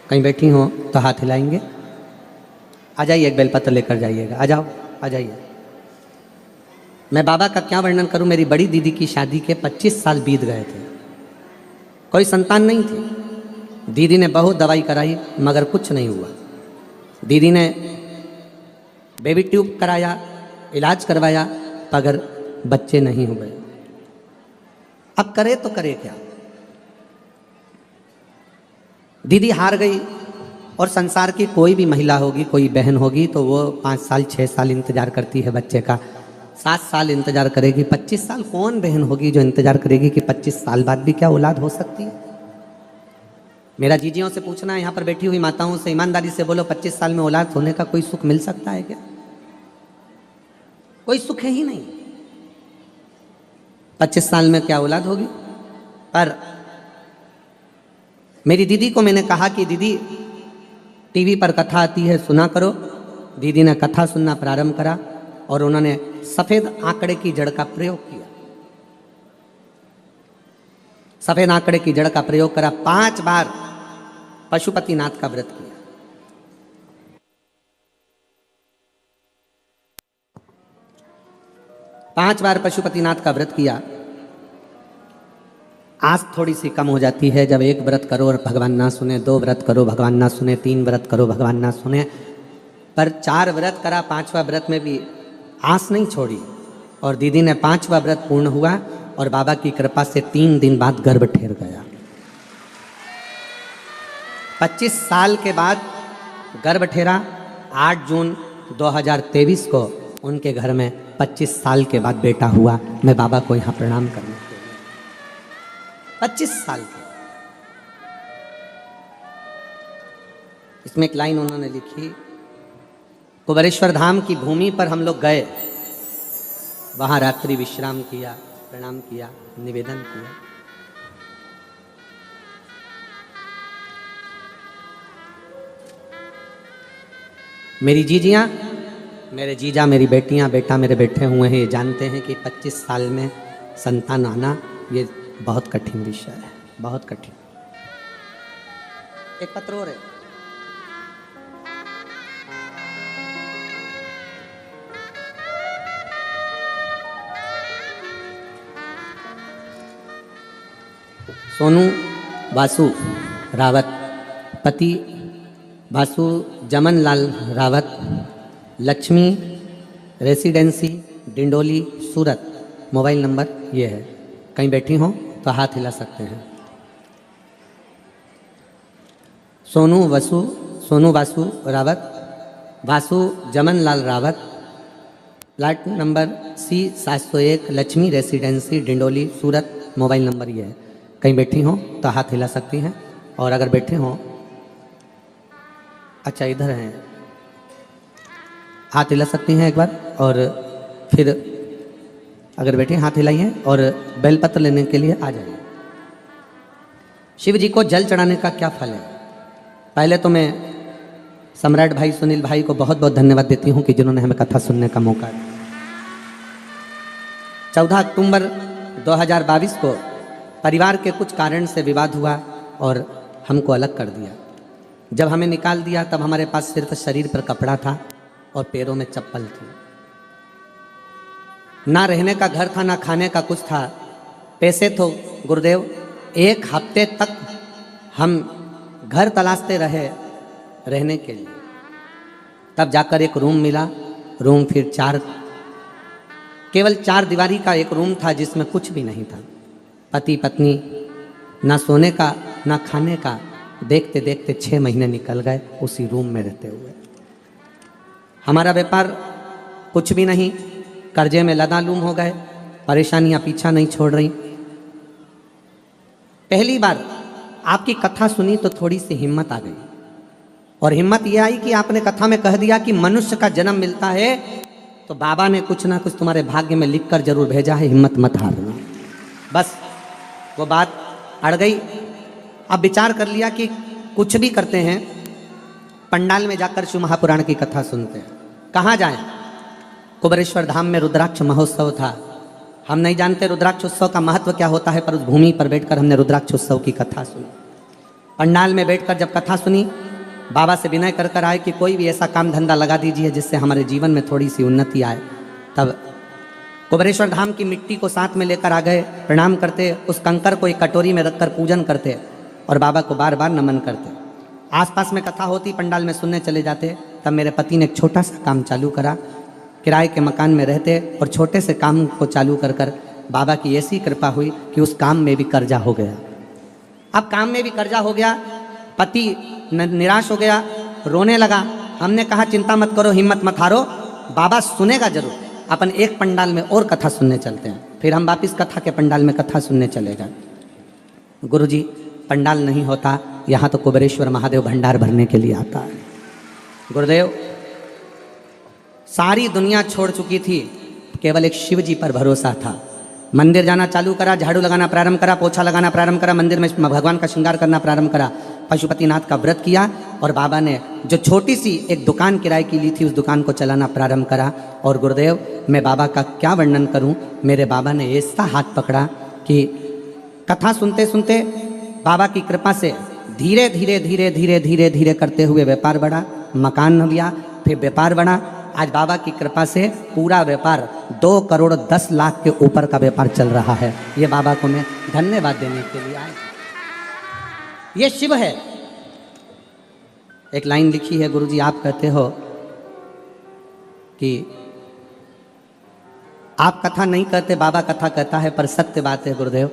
कहीं बैठी हो तो हाथ हिलाएंगे। आ जाइए, एक बेलपत्र लेकर जाइएगा। आ जाओ, आ जाइए। मैं बाबा का क्या वर्णन करूं। मेरी बड़ी दीदी की शादी के 25 साल बीत गए थे, कोई संतान नहीं थी। दीदी ने बहुत दवाई कराई मगर कुछ नहीं हुआ। दीदी ने बेबी ट्यूब कराया, इलाज करवाया, मगर बच्चे नहीं हुए। अब करे तो करे क्या? दीदी हार गई। और संसार की कोई भी महिला होगी, कोई बहन होगी तो वो 5 साल 6 साल इंतजार करती है बच्चे का, 7 साल इंतजार करेगी। 25 साल कौन बहन होगी जो इंतजार करेगी कि 25 साल बाद भी क्या औलाद हो सकती है? मेरा जीजियों से पूछना है, यहाँ पर बैठी हुई माताओं से, ईमानदारी से बोलो, 25 साल में औलाद होने का कोई सुख मिल सकता है क्या? कोई सुख है ही नहीं। 25 साल में क्या औलाद होगी? पर मेरी दीदी को मैंने कहा कि दीदी टीवी पर कथा आती है, सुना करो। दीदी ने कथा सुनना प्रारंभ करा और उन्होंने सफेद आंकड़े की जड़ का प्रयोग किया। सफेद आंकड़े की जड़ का प्रयोग करा, 5 बार पशुपतिनाथ का व्रत किया। पांच बार पशुपतिनाथ का व्रत किया। आस थोड़ी सी कम हो जाती है जब 1 व्रत करो और भगवान ना सुने, 2 व्रत करो भगवान ना सुने, 3 व्रत करो भगवान ना सुने, पर 4 व्रत करा। 5वां व्रत में भी आस नहीं छोड़ी और दीदी ने 5वां व्रत पूर्ण हुआ और बाबा की कृपा से 3 दिन बाद गर्भ ठहर गया। 25 साल के बाद गर्भ ठहरा। 8 जून 2023 को उनके घर में 25 साल के बाद बेटा हुआ। मैं बाबा को यहाँ प्रणाम करने के लिए 25 साल के। इसमें एक लाइन उन्होंने लिखी, कुबेरेश्वर धाम की भूमि पर हम लोग गए, वहां रात्रि विश्राम किया, प्रणाम किया, निवेदन किया। मेरी जीजियां, मेरे जीजा, मेरी बेटियां, बेटा मेरे बैठे हुए हैं, ये जानते हैं कि 25 साल में संतान आना ये बहुत कठिन विषय है, बहुत कठिन। एक पत्र और है, सोनू वासु रावत, पति Vasu Jaman Lal Rawat, Lakshmi residency Dindoli Surat. Mobile number ये है, कहीं बैठी हो तो हाथ हिला सकते हैं। Sonu Vasu Rawat, Vasu Jaman Lal Rawat, plot number C701, Lakshmi residency Dindoli Surat. Mobile number ये है, कहीं बैठी हो तो हाथ हिला सकती हैं। और अगर बैठे हो, अच्छा इधर हैं, हाथ हिला सकती हैं एक बार। और फिर अगर बैठे हाथ हिलाइए और बेलपत्र लेने के लिए आ जाइए। शिव जी को जल चढ़ाने का क्या फल है? पहले तो मैं सम्राट भाई सुनील भाई को बहुत बहुत धन्यवाद देती हूँ कि जिन्होंने हमें कथा सुनने का मौका दिया। 14 अक्टूबर 2022 को परिवार के कुछ कारण से विवाद हुआ और हमको अलग कर दिया। जब हमें निकाल दिया तब हमारे पास सिर्फ शरीर पर कपड़ा था और पैरों में चप्पल थी। ना रहने का घर था, ना खाने का कुछ था। पैसे तो गुरुदेव 1 हफ्ते तक हम घर तलाशते रहे रहने के लिए, तब जाकर एक रूम मिला। रूम फिर केवल 4 दीवारी का एक रूम था जिसमें कुछ भी नहीं था। पति पत्नी, ना सोने का ना खाने का। देखते देखते 6 महीने निकल गए उसी रूम में रहते हुए। हमारा व्यापार कुछ भी नहीं, कर्जे में लदालूम हो गए, परेशानियां पीछा नहीं छोड़ रही। पहली बार आपकी कथा सुनी तो थोड़ी सी हिम्मत आ गई, और हिम्मत यह आई कि आपने कथा में कह दिया कि मनुष्य का जन्म मिलता है तो बाबा ने कुछ ना कुछ तुम्हारे भाग्य में लिखकर जरूर भेजा है, हिम्मत मत हारना। बस वो बात अड़ गई। अब विचार कर लिया कि कुछ भी करते हैं, पंडाल में जाकर शिव महापुराण की कथा सुनते हैं। कहाँ जाएं? कुबेरेश्वर धाम में रुद्राक्ष महोत्सव था। हम नहीं जानते रुद्राक्ष उत्सव का महत्व क्या होता है, पर उस भूमि पर बैठकर हमने रुद्राक्ष उत्सव की कथा सुनी। पंडाल में बैठकर जब कथा सुनी, बाबा से विनय कर कर आए कि कोई भी ऐसा काम धंधा लगा दीजिए जिससे हमारे जीवन में थोड़ी सी उन्नति आए। तब कुबेरेश्वर धाम की मिट्टी को साथ में लेकर आ गए, प्रणाम करते, उस कंकर को एक कटोरी में रखकर पूजन करते और बाबा को बार बार नमन करते। आसपास में कथा होती, पंडाल में सुनने चले जाते। तब मेरे पति ने एक छोटा सा काम चालू करा। किराए के मकान में रहते और छोटे से काम को चालू कर कर बाबा की ऐसी कृपा हुई कि उस काम में भी कर्जा हो गया। अब काम में भी कर्जा हो गया, पति निराश हो गया, रोने लगा। हमने कहा चिंता मत करो, हिम्मत मत हारो, बाबा सुनेगा जरूर। अपन एक पंडाल में और कथा सुनने चलते हैं। फिर हम वापिस कथा के पंडाल में कथा सुनने चले गए। गुरुजी पंडाल नहीं होता, यहाँ तो कुबेरेश्वर महादेव भंडार भरने के लिए आता है। गुरुदेव सारी दुनिया छोड़ चुकी थी, केवल एक शिव जी पर भरोसा था। मंदिर जाना चालू करा, झाड़ू लगाना प्रारंभ करा, पोछा लगाना प्रारंभ करा, मंदिर में भगवान का श्रृंगार करना प्रारंभ करा, पशुपतिनाथ का व्रत किया और बाबा ने जो छोटी सी एक दुकान किराए की ली थी उस दुकान को चलाना प्रारंभ करा। और गुरुदेव मैं बाबा का क्या वर्णन करूं, मेरे बाबा ने ऐसा हाथ पकड़ा कि कथा सुनते सुनते बाबा की कृपा से धीरे धीरे धीरे धीरे धीरे धीरे करते हुए व्यापार बढ़ा, मकान लिया, फिर व्यापार बढ़ा। आज बाबा की कृपा से पूरा व्यापार 2,10,00,000 के ऊपर का व्यापार चल रहा है। ये बाबा को मैं धन्यवाद देने के लिए आया। ये शिव है। एक लाइन लिखी है गुरुजी, आप कहते हो कि आप कथा नहीं कहते, बाबा कथा कहता है, पर सत्य बात है गुरुदेव,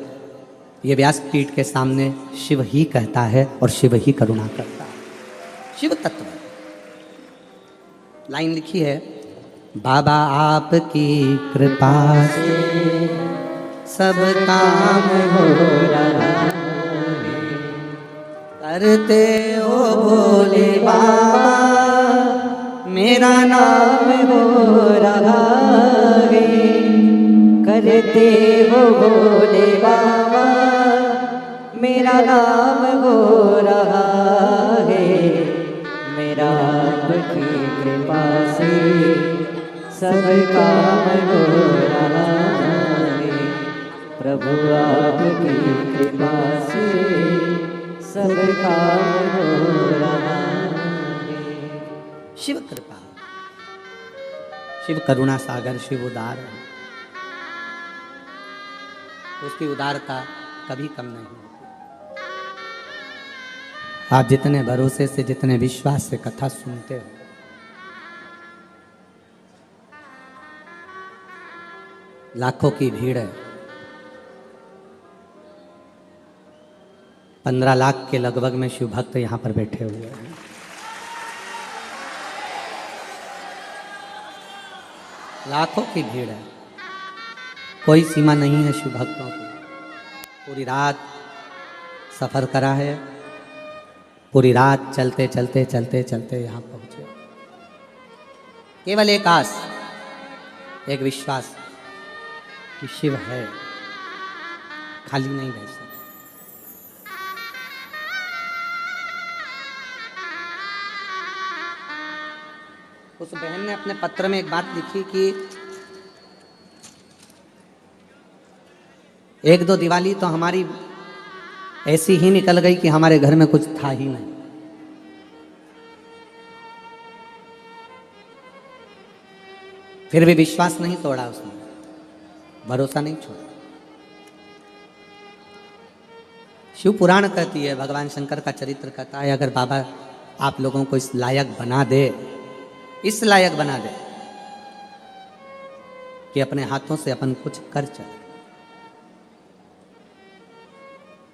ये व्यासपीठ के सामने शिव ही कहता है और शिव ही करुणा करता है। शिव तत्व लाइन लिखी है, बाबा आपकी कृपा से सब काम हो रहा है, करते हो भोले बाबा मेरा नाम हो रहा है, करते हो भोले बाबा मेरा नाम हो रहा है, मेरा आपकी कृपा से सब काम हो रहा है, प्रभु आपकी कृपा से सब काम हो रहा है। शिव कृपा, शिव करुणा सागर, शिव उदार है, उसकी उदारता कभी कम नहीं होती। आप जितने भरोसे से, जितने विश्वास से कथा सुनते हो, लाखों की भीड़ है, 15 लाख के लगभग में शिव भक्त यहां पर बैठे हुए हैं। लाखों की भीड़ है, कोई सीमा नहीं है शिव भक्तों की। पूरी रात सफर करा है, पूरी रात चलते चलते चलते चलते यहाँ पहुँचे। केवल एक आस, एक विश्वास कि शिव है, खाली नहीं रह सकते। उस बहन ने अपने पत्र में एक बात लिखी कि 1-2 दिवाली तो हमारी ऐसी ही निकल गई कि हमारे घर में कुछ था ही नहीं। फिर भी विश्वास नहीं तोड़ा उसने, भरोसा नहीं छोड़ा। शिव पुराण कहती है, भगवान शंकर का चरित्र कहता है, अगर बाबा आप लोगों को इस लायक बना दे, इस लायक बना दे कि अपने हाथों से अपन कुछ कर चले।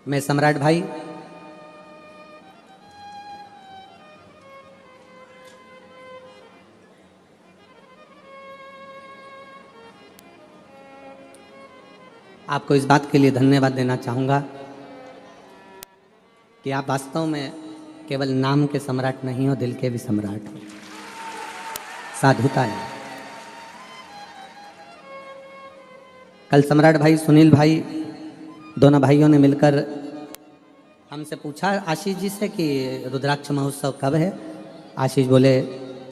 मैं सम्राट भाई आपको इस बात के लिए धन्यवाद देना चाहूँगा कि आप वास्तव में केवल नाम के सम्राट नहीं हो, दिल के भी सम्राट हो। साधुता है। कल सम्राट भाई, सुनील भाई, दोनों भाइयों ने मिलकर हमसे पूछा आशीष जी से कि रुद्राक्ष महोत्सव कब है। आशीष बोले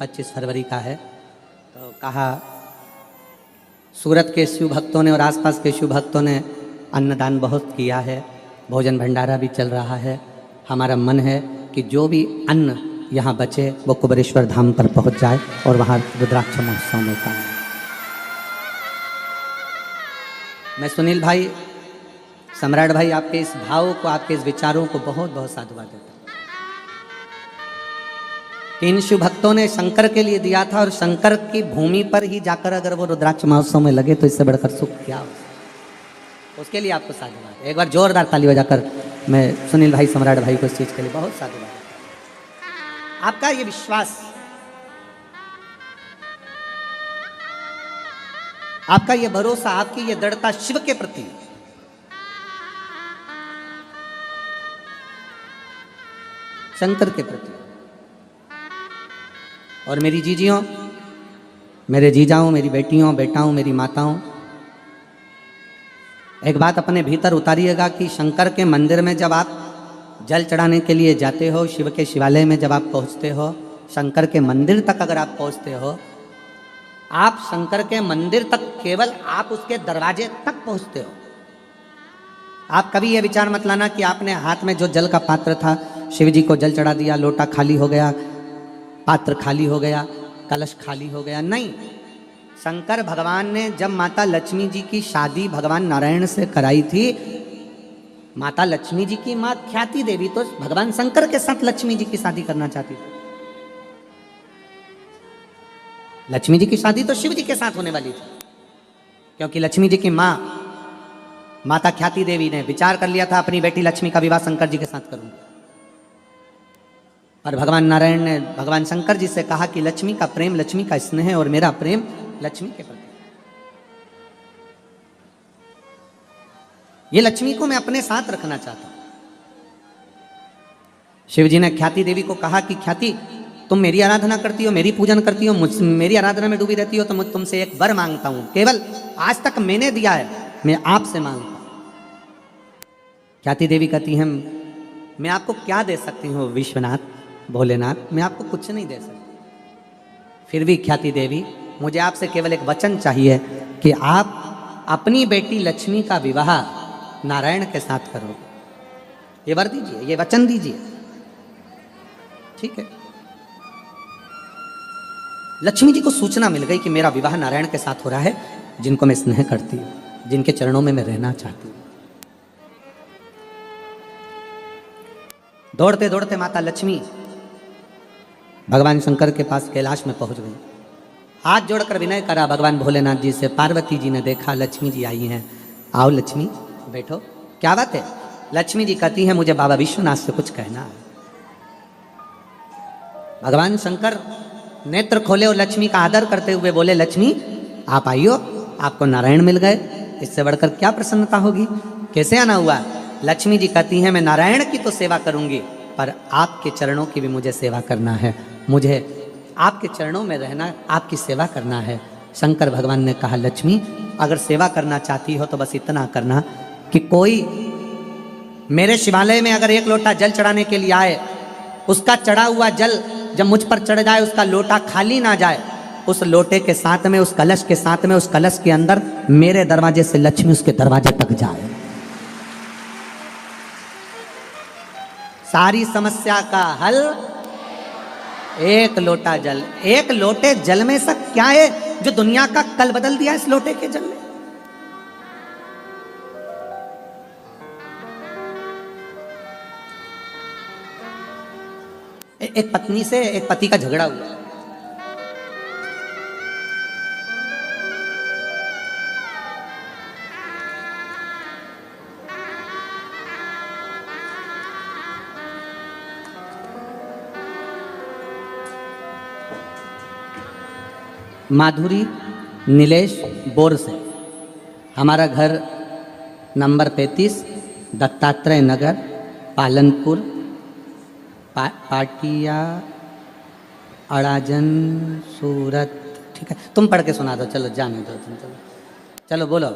25 फरवरी का है। तो कहा सूरत के शिव भक्तों ने और आसपास के शिव भक्तों ने अन्नदान बहुत किया है, भोजन भंडारा भी चल रहा है। हमारा मन है कि जो भी अन्न यहाँ बचे वो कुबेरेश्वर धाम पर पहुँच जाए और वहाँ रुद्राक्ष महोत्सव में पाए। मैं सुनील भाई, सम्राट भाई, आपके इस भाव को, आपके इस विचारों को बहुत बहुत साधुवाद देता हूँ कि इन शिव भक्तों ने शंकर के लिए दिया था और शंकर की भूमि पर ही जाकर अगर वो रुद्राक्ष महोत्सव में लगे तो इससे बढ़कर सुख क्या हो। उसके लिए आपको साधुवाद। एक बार जोरदार ताली बजाकर मैं सुनील भाई, सम्राट भाई को इस चीज के लिए बहुत साधुवाद। आपका ये विश्वास, आपका ये भरोसा, आपकी ये दृढ़ता शिव के प्रति, शंकर के प्रति, और मेरी जीजियों, मेरे जीजाओं, मेरी बेटियों, बेटाओं, मेरी माताओं, एक बात अपने भीतर उतारिएगा कि शंकर के मंदिर में जब आप जल चढ़ाने के लिए जाते हो, शिव के शिवालय में जब आप पहुंचते हो, शंकर के मंदिर तक अगर आप पहुंचते हो, आप शंकर के मंदिर तक केवल आप उसके दरवाजे तक पहुंचते हो। आप कभी ये विचार मत लाना कि आपने हाथ में जो जल का पात्र था, शिव जी को जल चढ़ा दिया, लोटा खाली हो गया, पात्र खाली हो गया, कलश खाली हो गया। नहीं, शंकर भगवान ने जब माता लक्ष्मी जी की शादी भगवान नारायण से कराई थी, माता लक्ष्मी जी की माँ ख्याति देवी तो भगवान शंकर के साथ लक्ष्मी जी की शादी करना चाहती थी। लक्ष्मी जी की शादी तो शिव जी के साथ होने वाली थी, क्योंकि लक्ष्मी जी की माँ माता ख्याति देवी ने विचार कर लिया था अपनी बेटी लक्ष्मी का विवाह शंकर जी के साथ करूंगी। और भगवान नारायण ने भगवान शंकर जी से कहा कि लक्ष्मी का प्रेम, लक्ष्मी का स्नेह और मेरा प्रेम लक्ष्मी के प्रति, ये लक्ष्मी को मैं अपने साथ रखना चाहता हूं। शिव जी ने ख्याति देवी को कहा कि ख्याति, तुम मेरी आराधना करती हो, मेरी पूजन करती हो, मेरी आराधना में डूबी रहती हो, तो मैं तुमसे एक वर मांगता हूं, केवल आज तक मैंने दिया है, मैं आपसे मांगता हूं। ख्याति देवी कहती हैं, मैं आपको क्या दे सकती हूँ विश्वनाथ, भोलेनाथ, मैं आपको कुछ नहीं दे सकती। फिर भी ख्याति देवी, मुझे आपसे केवल एक वचन चाहिए कि आप अपनी बेटी लक्ष्मी का विवाह नारायण के साथ करोगे। ये वर दीजिए, ये वचन दीजिए। ठीक है। लक्ष्मी जी को सूचना मिल गई कि मेरा विवाह नारायण के साथ हो रहा है, जिनको मैं स्नेह करती हूँ, जिनके चरणों में मैं रहना चाहती हूँ। दौड़ते दौड़ते माता लक्ष्मी भगवान शंकर के पास कैलाश में पहुंच गई। हाथ जोड़कर विनय करा भगवान भोलेनाथ जी से। पार्वती जी ने देखा लक्ष्मी जी आई हैं, आओ लक्ष्मी बैठो, क्या बात है। लक्ष्मी जी कहती है, मुझे बाबा विश्वनाथ से कुछ कहना है। भगवान शंकर नेत्र खोले और लक्ष्मी का आदर करते हुए बोले, लक्ष्मी आप आइयो, आपको नारायण मिल गए, इससे बढ़कर क्या प्रसन्नता होगी। कैसे आना हुआ। लक्ष्मी जी कहती हैं, मैं नारायण की तो सेवा करूंगी, पर आपके चरणों की भी मुझे सेवा करना है, मुझे आपके चरणों में रहना, आपकी सेवा करना है। शंकर भगवान ने कहा, लक्ष्मी अगर सेवा करना चाहती हो तो बस इतना करना कि कोई मेरे शिवालय में अगर एक लोटा जल चढ़ाने के लिए आए, उसका चढ़ा हुआ जल जब मुझ पर चढ़ जाए, उसका लोटा खाली ना जाए, उस लोटे के साथ में, उस कलश के साथ में, उस कलश के अंदर मेरे दरवाजे से लक्ष्मी उसके दरवाजे तक जाए। सारी समस्या का हल एक लोटा जल। एक लोटे जल में सब क्या है जो दुनिया का कल बदल दिया इस लोटे के जल ने। एक पत्नी से एक पति का झगड़ा हुआ। माधुरी नीलेश बोर से। हमारा घर नंबर 35 दत्तात्रेय नगर पालनपुर पाटिया अड़ाजन सूरत। ठीक है, तुम पढ़ के सुना दो, चलो जाने दो तुम, चलो बोलो।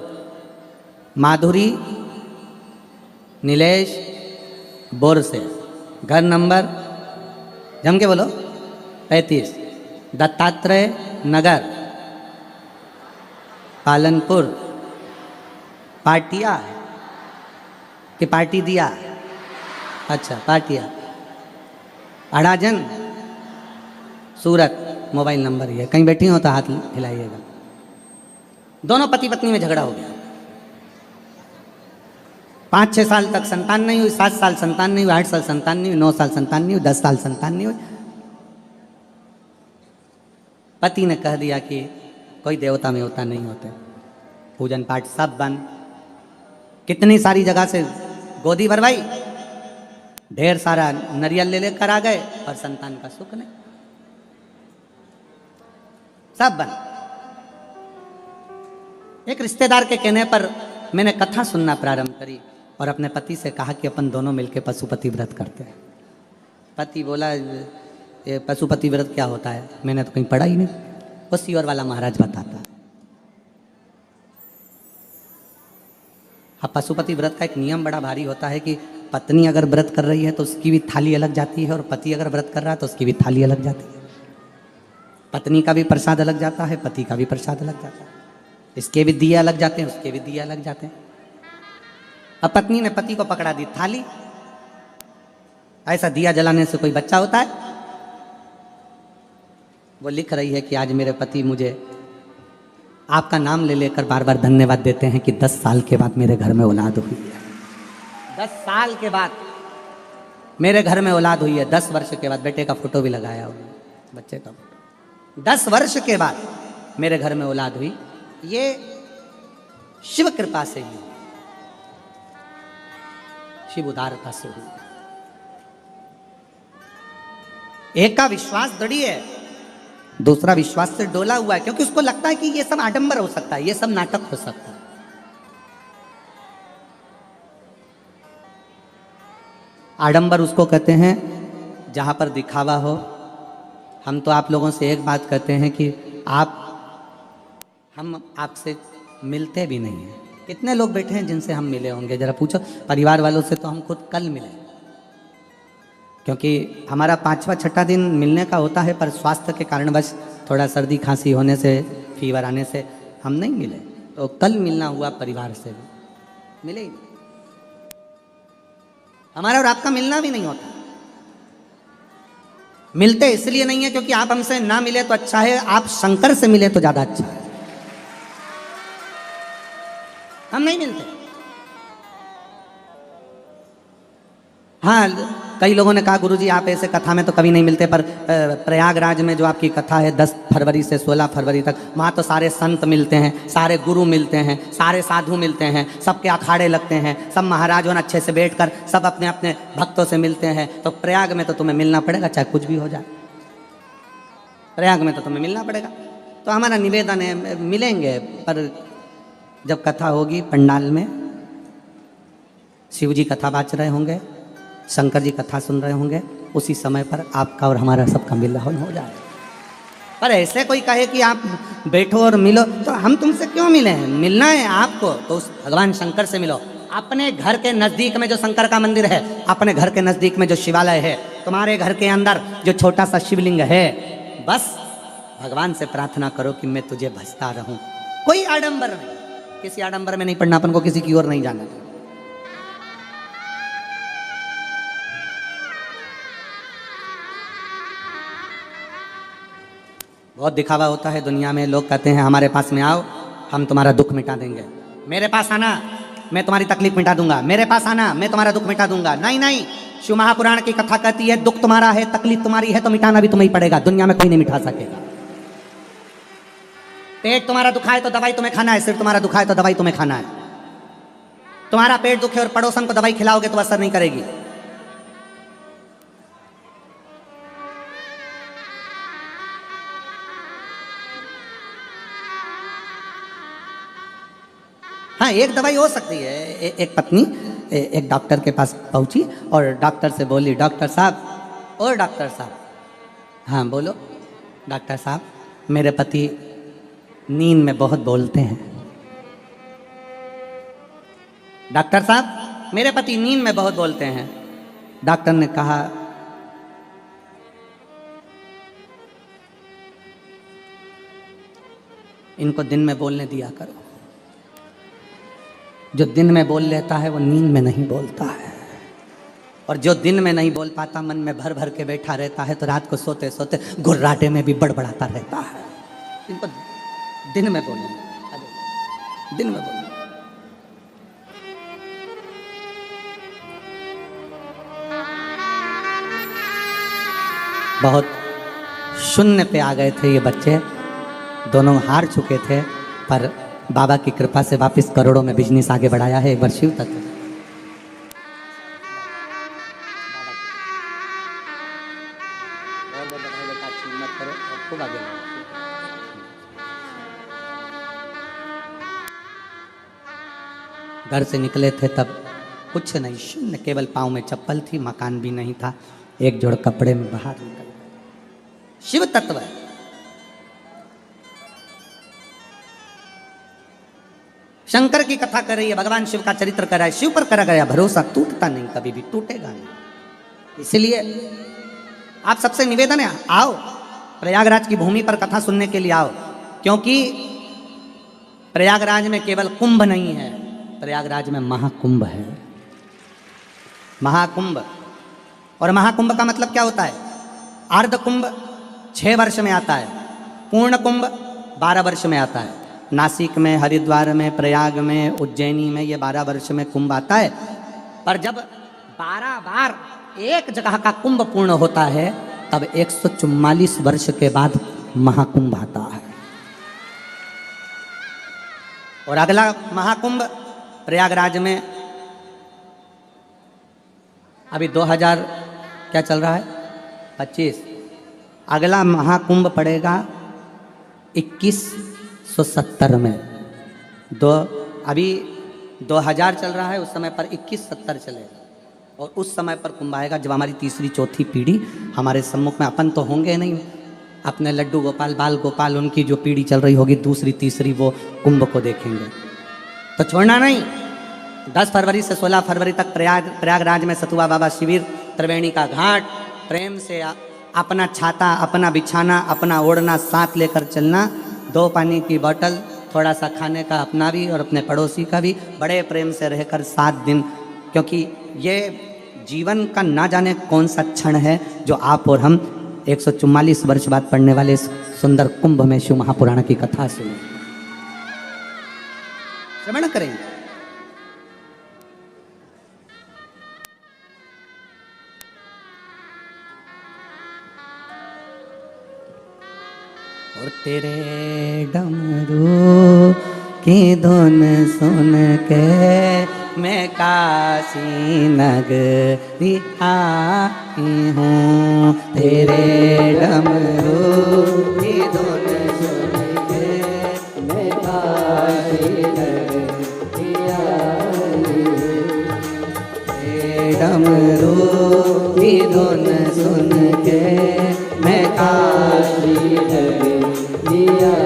माधुरी नीलेश बोर से, घर नंबर जम के बोलो 35 दत्तात्रेय नगर पालनपुर पाटिया कि पार्टी दिया, अच्छा पाटिया अड़ाजन सूरत। मोबाइल नंबर ये, कहीं बैठी हो तो हाथ हिलाइएगा। दोनों पति पत्नी में झगड़ा हो गया। 5-6 साल तक संतान नहीं हुई, 7 साल संतान नहीं हुई, 8 साल संतान नहीं हुई, 9 साल संतान नहीं हुई, 10 साल संतान नहीं हुई। पति ने कह दिया कि कोई देवता में होता नहीं होते, पूजन पाठ सब बंद। कितनी सारी जगह से गोदी भरवाई, ढेर सारा नरियल ले लेकर आ गए, और संतान का सुख नहीं, सब बंद। एक रिश्तेदार के कहने पर मैंने कथा सुनना प्रारंभ करी और अपने पति से कहा कि अपन दोनों मिलकर पशुपति व्रत करते हैं। पति बोला, ये पशुपति व्रत क्या होता है? मैंने तो कहीं पढ़ा ही नहीं, वो सियोर वाला महाराज बताता। अब पशुपति व्रत का एक नियम बड़ा भारी होता है कि पत्नी अगर व्रत कर रही है तो उसकी भी थाली अलग जाती है, और पति अगर व्रत कर रहा है तो उसकी भी थाली अलग जाती है। पत्नी का भी प्रसाद अलग जाता है, पति का भी प्रसाद अलग जाता है, इसके भी दिए अलग जाते हैं, उसके भी दिए अलग जाते हैं। अब पत्नी ने पति को पकड़ा दी थाली। ऐसा दिया जलाने से कोई बच्चा होता है? वो लिख रही है कि आज मेरे पति मुझे आपका नाम ले लेकर बार बार धन्यवाद देते हैं कि 10 साल के बाद मेरे घर में औलाद हुई है। 10 साल के बाद मेरे घर में औलाद हुई है। 10 वर्ष के बाद बेटे का फोटो भी लगाया उन्होंने, बच्चे का फोटो। 10 वर्ष के बाद मेरे घर में औलाद हुई। ये शिव कृपा से हुई, शिव उदारता से हुई। एक का विश्वास दृढ़ है, दूसरा विश्वास से डोला हुआ है, क्योंकि उसको लगता है कि ये सब आडंबर हो सकता है, ये सब नाटक हो सकता है। आडंबर उसको कहते हैं जहां पर दिखावा हो। हम तो आप लोगों से एक बात कहते हैं कि हम आपसे मिलते भी नहीं हैं। कितने लोग बैठे हैं जिनसे हम मिले होंगे? जरा पूछो। परिवार वालों से तो हम खुद कल मिले, क्योंकि हमारा 5वां 6ठा दिन मिलने का होता है, पर स्वास्थ्य के कारणवश थोड़ा सर्दी खांसी होने से, फीवर आने से हम नहीं मिले। तो कल मिलना हुआ परिवार से, मिले ही नहीं। हमारा और आपका मिलना भी नहीं होता। मिलते इसलिए नहीं है क्योंकि आप हमसे ना मिले तो अच्छा है, आप शंकर से मिले तो ज्यादा अच्छा है। हम नहीं मिलते। हाँ, कई लोगों ने कहा गुरुजी आप ऐसे कथा में तो कभी नहीं मिलते, पर प्रयागराज में जो आपकी कथा है 10 फरवरी से 16 फरवरी तक, वहाँ तो सारे संत मिलते हैं, सारे गुरु मिलते हैं, सारे साधु मिलते हैं, सबके अखाड़े लगते हैं, सब महाराजों ने अच्छे से बैठकर सब अपने अपने भक्तों से मिलते हैं। तो प्रयाग में तो तुम्हें मिलना पड़ेगा, चाहे कुछ भी हो जाए। प्रयाग में तो तुम्हें मिलना पड़ेगा। तो हमारा निवेदन है, मिलेंगे, पर जब कथा होगी पंडाल में, शिव जी कथा बाँच रहे होंगे, शंकर जी कथा सुन रहे होंगे, उसी समय पर आपका और हमारा सबका मिलन हो जाए। पर ऐसे कोई कहे कि आप बैठो और मिलो, तो हम तुमसे क्यों मिले हैं? मिलना है आपको तो उस भगवान शंकर से मिलो। अपने घर के नजदीक में जो शंकर का मंदिर है, अपने घर के नजदीक में जो शिवालय है, तुम्हारे घर के अंदर जो छोटा सा शिवलिंग है, बस भगवान से प्रार्थना करो कि मैं तुझे भजता रहूं। कोई आडंबर नहीं, किसी आडंबर में नहीं पड़ना, अपन को किसी की ओर नहीं जाना। बहुत दिखावा होता है दुनिया में। लोग कहते हैं हमारे पास में आओ, हम तुम्हारा दुख मिटा देंगे। मेरे पास आना, मैं तुम्हारी तकलीफ मिटा दूंगा। मेरे पास आना, मैं तुम्हारा दुख मिटा दूंगा। नहीं नहीं, शिव महापुराण की कथा कहती है दुख तुम्हारा है, तकलीफ तुम्हारी है, तो मिटाना भी तुम्हें ही पड़ेगा। दुनिया में कोई नहीं मिटा सकेगा। पेट तुम्हारा दुखाए तो दवाई तुम्हें खाना है, सिर तुम्हारा दुखाए तो दवाई तुम्हें खाना है। तुम्हारा पेट दुखे और पड़ोसन को दवाई खिलाओगे तो असर नहीं करेगी। हाँ, एक दवाई हो सकती है। एक पत्नी एक डॉक्टर के पास पहुंची और डॉक्टर से बोली, डॉक्टर साहब, और डॉक्टर साहब, हाँ बोलो। डॉक्टर साहब, मेरे पति नींद में बहुत बोलते हैं। डॉक्टर साहब, मेरे पति नींद में बहुत बोलते हैं। डॉक्टर ने कहा, इनको दिन में बोलने दिया करो। जो दिन में बोल लेता है वो नींद में नहीं बोलता है, और जो दिन में नहीं बोल पाता, मन में भर भर के बैठा रहता है, तो रात को सोते सोते गुर्राटे में भी बड़बड़ाता रहता है। इनको दिन में बोलने, दिन में बोलने। बहुत शून्य पे आ गए थे ये बच्चे, दोनों हार चुके थे, पर बाबा की कृपा से वापस करोड़ों में बिजनेस आगे बढ़ाया है। एक बार शिव तत्व। घर से निकले थे तब कुछ नहीं, शून्य, केवल पाँव में चप्पल थी, मकान भी नहीं था, एक जोड़ कपड़े में बाहर निकल गए। शिव तत्व है। शंकर की कथा कर रही है, भगवान शिव का चरित्र कर रहा है, शिव पर करा गया भरोसा टूटता नहीं, कभी भी टूटेगा नहीं। इसलिए आप सबसे निवेदन है, आओ प्रयागराज की भूमि पर कथा सुनने के लिए आओ, क्योंकि प्रयागराज में केवल कुंभ नहीं है, प्रयागराज में महाकुंभ है। महाकुंभ, और महाकुंभ का मतलब क्या होता है? अर्ध कुंभ 6 वर्ष में आता है, पूर्ण कुंभ 12 वर्ष में आता है। नासिक में, हरिद्वार में, प्रयाग में, उज्जैनी में ये 12 वर्ष में कुंभ आता है। पर जब 12 बार एक जगह का कुंभ पूर्ण होता है तब 144 वर्ष के बाद महाकुंभ आता है। और अगला महाकुंभ प्रयागराज में अभी 2000 क्या चल रहा है 25, अगला महाकुंभ पड़ेगा 2170 में। अभी 2000 चल रहा है, उस समय पर 2170 चलेगा, और उस समय पर कुंभ आएगा जब हमारी तीसरी चौथी पीढ़ी हमारे सम्मुख में, अपन तो होंगे नहीं, अपने लड्डू गोपाल, बाल गोपाल, उनकी जो पीढ़ी चल रही होगी दूसरी तीसरी, वो कुंभ को देखेंगे। तो छोड़ना नहीं। 10 फरवरी से 16 फरवरी तक प्रयागराज में सतुआ बाबा शिविर, त्रिवेणी का घाट, प्रेम से अपना छाता, अपना बिछाना, अपना ओढ़ना साथ लेकर चलना, 2 पानी की बोतल, थोड़ा सा खाने का अपना भी और अपने पड़ोसी का भी, बड़े प्रेम से रहकर 7 दिन, क्योंकि ये जीवन का ना जाने कौन सा क्षण है जो आप और हम 144 वर्ष बाद पढ़ने वाले इस सुंदर कुंभ में शिव महापुराण की कथा सुने, श्रवण करेंगे। और तेरे डमरू की धुन सुन के मैं काशी नगरी आई हूँ, तेरे डमरू की धुन सुन के मैं काशी नगरी आई हूँ, तेरे डमरू की धुन सुन के मैं काशी नगरी आई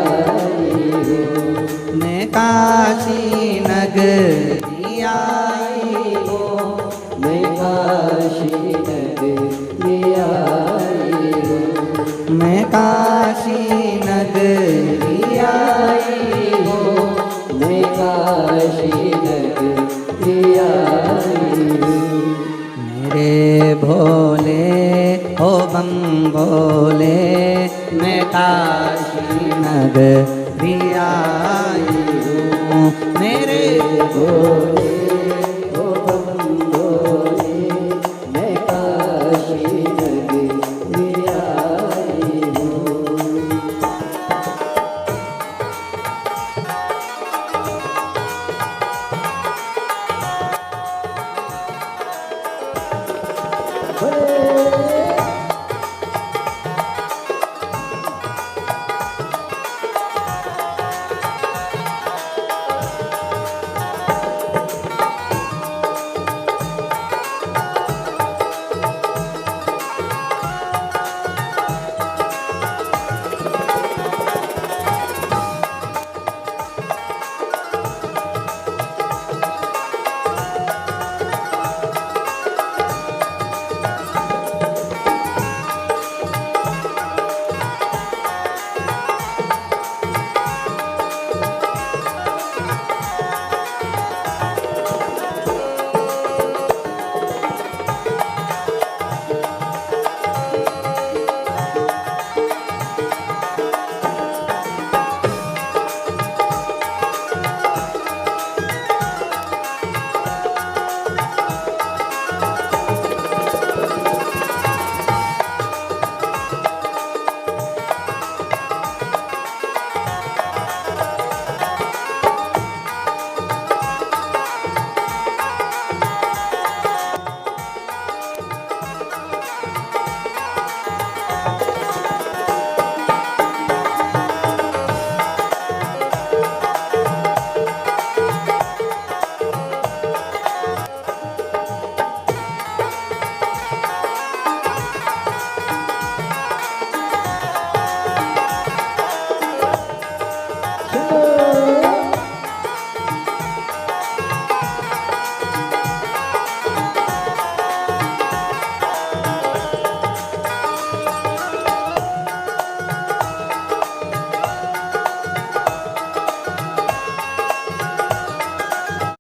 हूँ, मैं काशी नगरी आई हूँ, मैं काशी नगरी आई हूँ, मैं